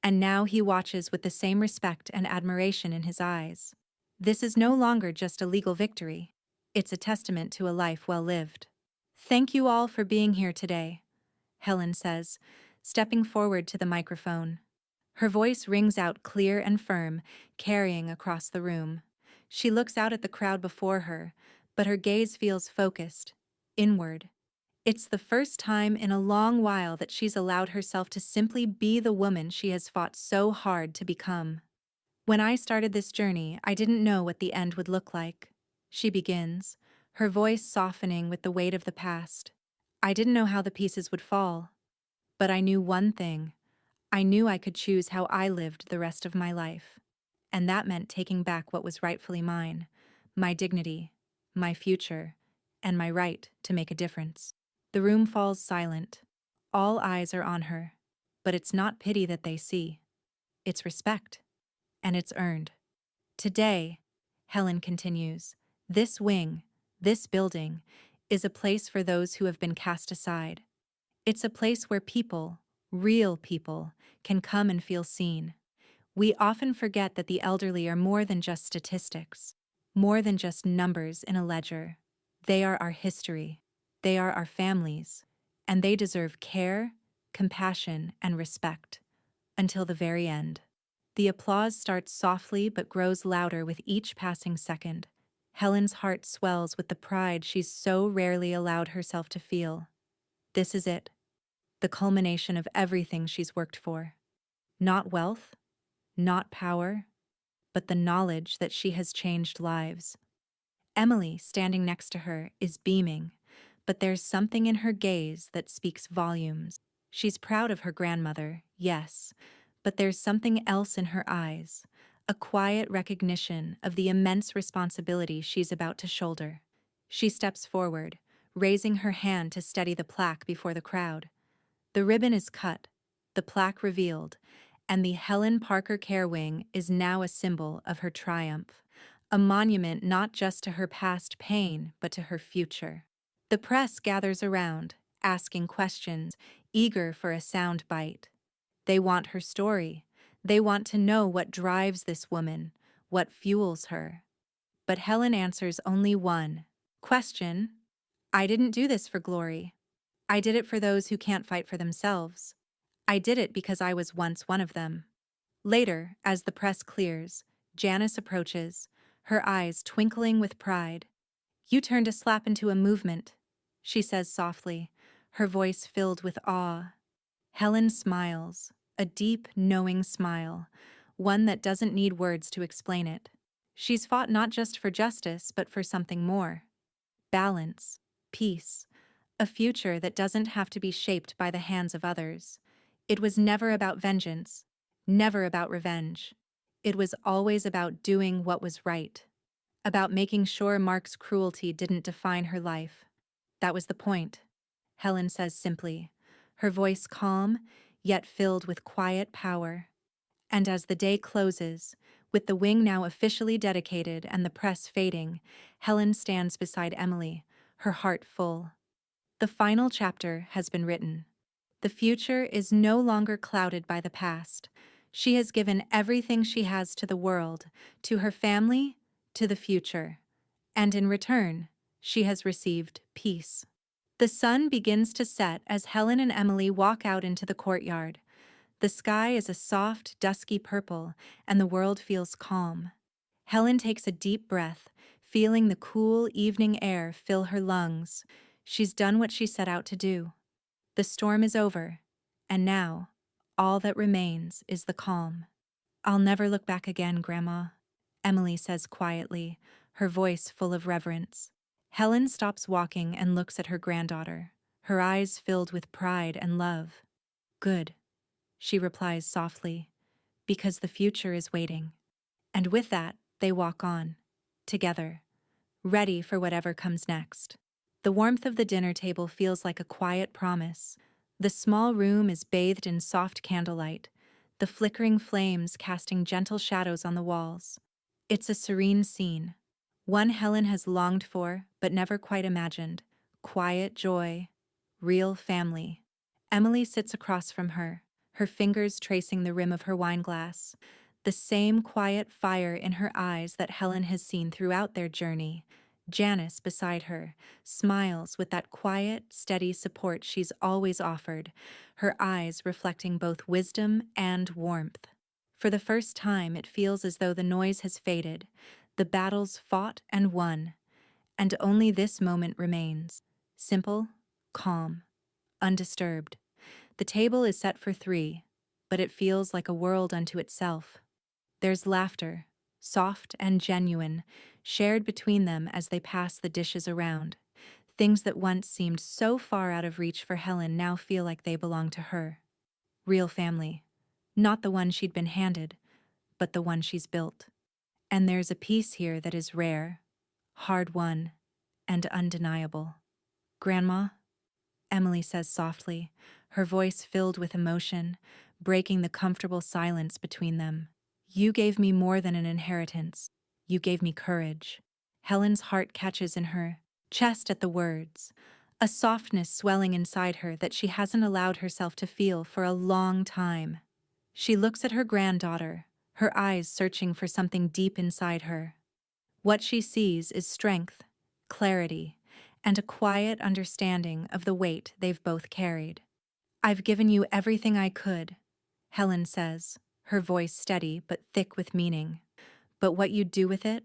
and now he watches with the same respect and admiration in his eyes. This is no longer just a legal victory. It's a testament to a life well lived. "Thank you all for being here today," Helen says, stepping forward to the microphone. Her voice rings out clear and firm, carrying across the room. She looks out at the crowd before her, but her gaze feels focused, inward. It's the first time in a long while that she's allowed herself to simply be the woman she has fought so hard to become. "When I started this journey, I didn't know what the end would look like," she begins, her voice softening with the weight of the past. "I didn't know how the pieces would fall. But I knew one thing. I knew I could choose how I lived the rest of my life. And that meant taking back what was rightfully mine, my dignity, my future, and my right to make a difference." The room falls silent. All eyes are on her. But it's not pity that they see. It's respect. And it's earned. "Today," Helen continues, "this wing, this building, is a place for those who have been cast aside. It's a place where people, real people, can come and feel seen. We often forget that the elderly are more than just statistics, more than just numbers in a ledger. They are our history, they are our families, and they deserve care, compassion, and respect until the very end. The applause starts softly but grows louder with each passing second. Helen's heart swells with the pride she's so rarely allowed herself to feel. This is it, the culmination of everything she's worked for. Not wealth, not power, but the knowledge that she has changed lives. Emily, standing next to her, is beaming, but there's something in her gaze that speaks volumes. She's proud of her grandmother, yes, but there's something else in her eyes, a quiet recognition of the immense responsibility she's about to shoulder. She steps forward, raising her hand to steady the plaque before the crowd. The ribbon is cut, the plaque revealed, and the Helen Parker Care Wing is now a symbol of her triumph, a monument not just to her past pain, but to her future. The press gathers around, asking questions, eager for a sound bite. They want her story. They want to know what drives this woman, what fuels her. But Helen answers only one question. I didn't do this for glory. I did it for those who can't fight for themselves. I did it because I was once one of them. Later, as the press clears, Janice approaches, her eyes twinkling with pride. You turned a slap into a movement, she says softly, her voice filled with awe. Helen smiles, a deep, knowing smile, one that doesn't need words to explain it. She's fought not just for justice, but for something more. Balance, peace, a future that doesn't have to be shaped by the hands of others. It was never about vengeance, never about revenge. It was always about doing what was right, about making sure Mark's cruelty didn't define her life. That was the point, Helen says simply, her voice calm, yet filled with quiet power. And as the day closes, with the wing now officially dedicated and the press fading, Helen stands beside Emily, her heart full. The final chapter has been written. The future is no longer clouded by the past. She has given everything she has to the world, to her family, to the future. And in return, she has received peace. The sun begins to set as Helen and Emily walk out into the courtyard. The sky is a soft, dusky purple, and the world feels calm. Helen takes a deep breath, feeling the cool evening air fill her lungs. She's done what she set out to do. The storm is over, and now, all that remains is the calm. I'll never look back again, Grandma, Emily says quietly, her voice full of reverence. Helen stops walking and looks at her granddaughter, her eyes filled with pride and love. Good, she replies softly, because the future is waiting. And with that, they walk on, together, ready for whatever comes next. The warmth of the dinner table feels like a quiet promise. The small room is bathed in soft candlelight, the flickering flames casting gentle shadows on the walls. It's a serene scene, one Helen has longed for but never quite imagined. Quiet joy, real family. Emily sits across from her, her fingers tracing the rim of her wineglass, the same quiet fire in her eyes that Helen has seen throughout their journey. Janice, beside her, smiles with that quiet, steady support she's always offered, her eyes reflecting both wisdom and warmth. For the first time, it feels as though the noise has faded, the battles fought and won, and only this moment remains. Simple, calm, undisturbed. The table is set for three, but it feels like a world unto itself. There's laughter, soft and genuine, shared between them as they pass the dishes around. Things that once seemed so far out of reach for Helen now feel like they belong to her. Real family. Not the one she'd been handed, but the one she's built. And there's a peace here that is rare, hard-won, and undeniable. Grandma, Emily says softly, her voice filled with emotion, breaking the comfortable silence between them. You gave me more than an inheritance. You gave me courage. Helen's heart catches in her chest at the words, a softness swelling inside her that she hasn't allowed herself to feel for a long time. She looks at her granddaughter, her eyes searching for something deep inside her. What she sees is strength, clarity, and a quiet understanding of the weight they've both carried. "I've given you everything I could," Helen says, her voice steady but thick with meaning. "But what you do with it,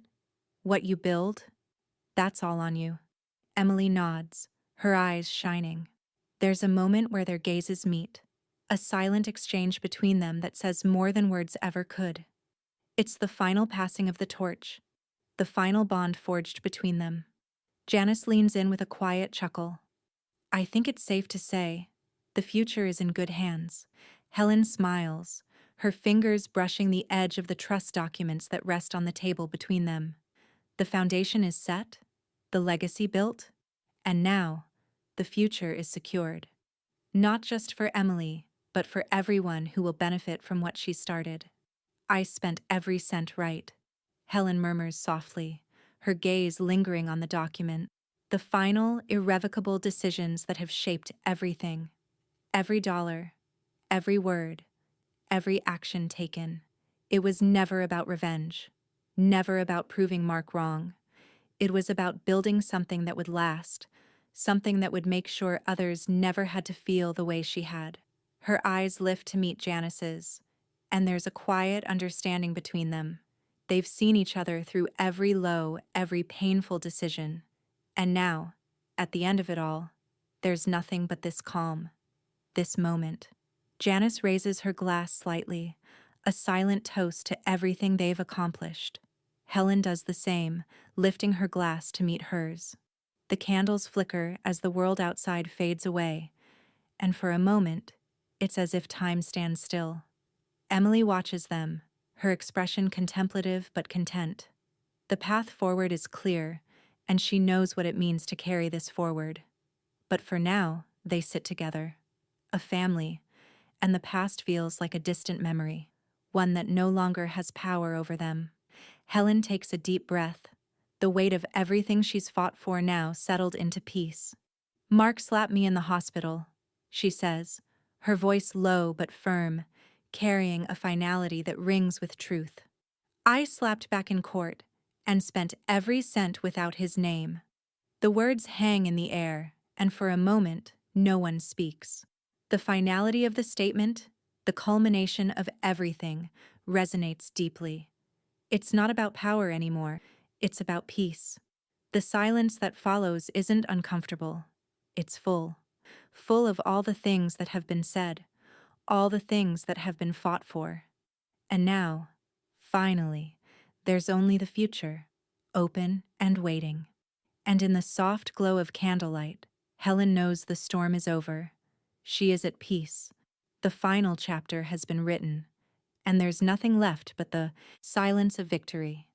what you build, that's all on you." Emily nods, her eyes shining. There's a moment where their gazes meet, a silent exchange between them that says more than words ever could. It's the final passing of the torch, the final bond forged between them. Janice leans in with a quiet chuckle. "I think it's safe to say, the future is in good hands." Helen smiles, her fingers brushing the edge of the trust documents that rest on the table between them. The foundation is set, the legacy built, and now, the future is secured. Not just for Emily, but for everyone who will benefit from what she started. "I spent every cent right," Helen murmurs softly, her gaze lingering on the document. The final, irrevocable decisions that have shaped everything. Every dollar, every word, every action taken. It was never about revenge, never about proving Mark wrong. It was about building something that would last, something that would make sure others never had to feel the way she had. Her eyes lift to meet Janice's, and there's a quiet understanding between them. They've seen each other through every low, every painful decision. And now, at the end of it all, there's nothing but this calm, this moment. Janice raises her glass slightly, a silent toast to everything they've accomplished. Helen does the same, lifting her glass to meet hers. The candles flicker as the world outside fades away, and for a moment, it's as if time stands still. Emily watches them, her expression contemplative but content. The path forward is clear, and she knows what it means to carry this forward. But for now, they sit together, a family, and the past feels like a distant memory, one that no longer has power over them. Helen takes a deep breath, the weight of everything she's fought for now settled into peace. "Mark slapped me in the hospital," she says, her voice low but firm, carrying a finality that rings with truth. "I slapped back in court and spent every cent without his name." The words hang in the air, and for a moment, no one speaks. The finality of the statement, the culmination of everything, resonates deeply. It's not about power anymore, it's about peace. The silence that follows isn't uncomfortable. It's full. Full of all the things that have been said, all the things that have been fought for. And now, finally, there's only the future, open and waiting. And in the soft glow of candlelight, Helen knows the storm is over. She is at peace. The final chapter has been written, and there's nothing left but the silence of victory.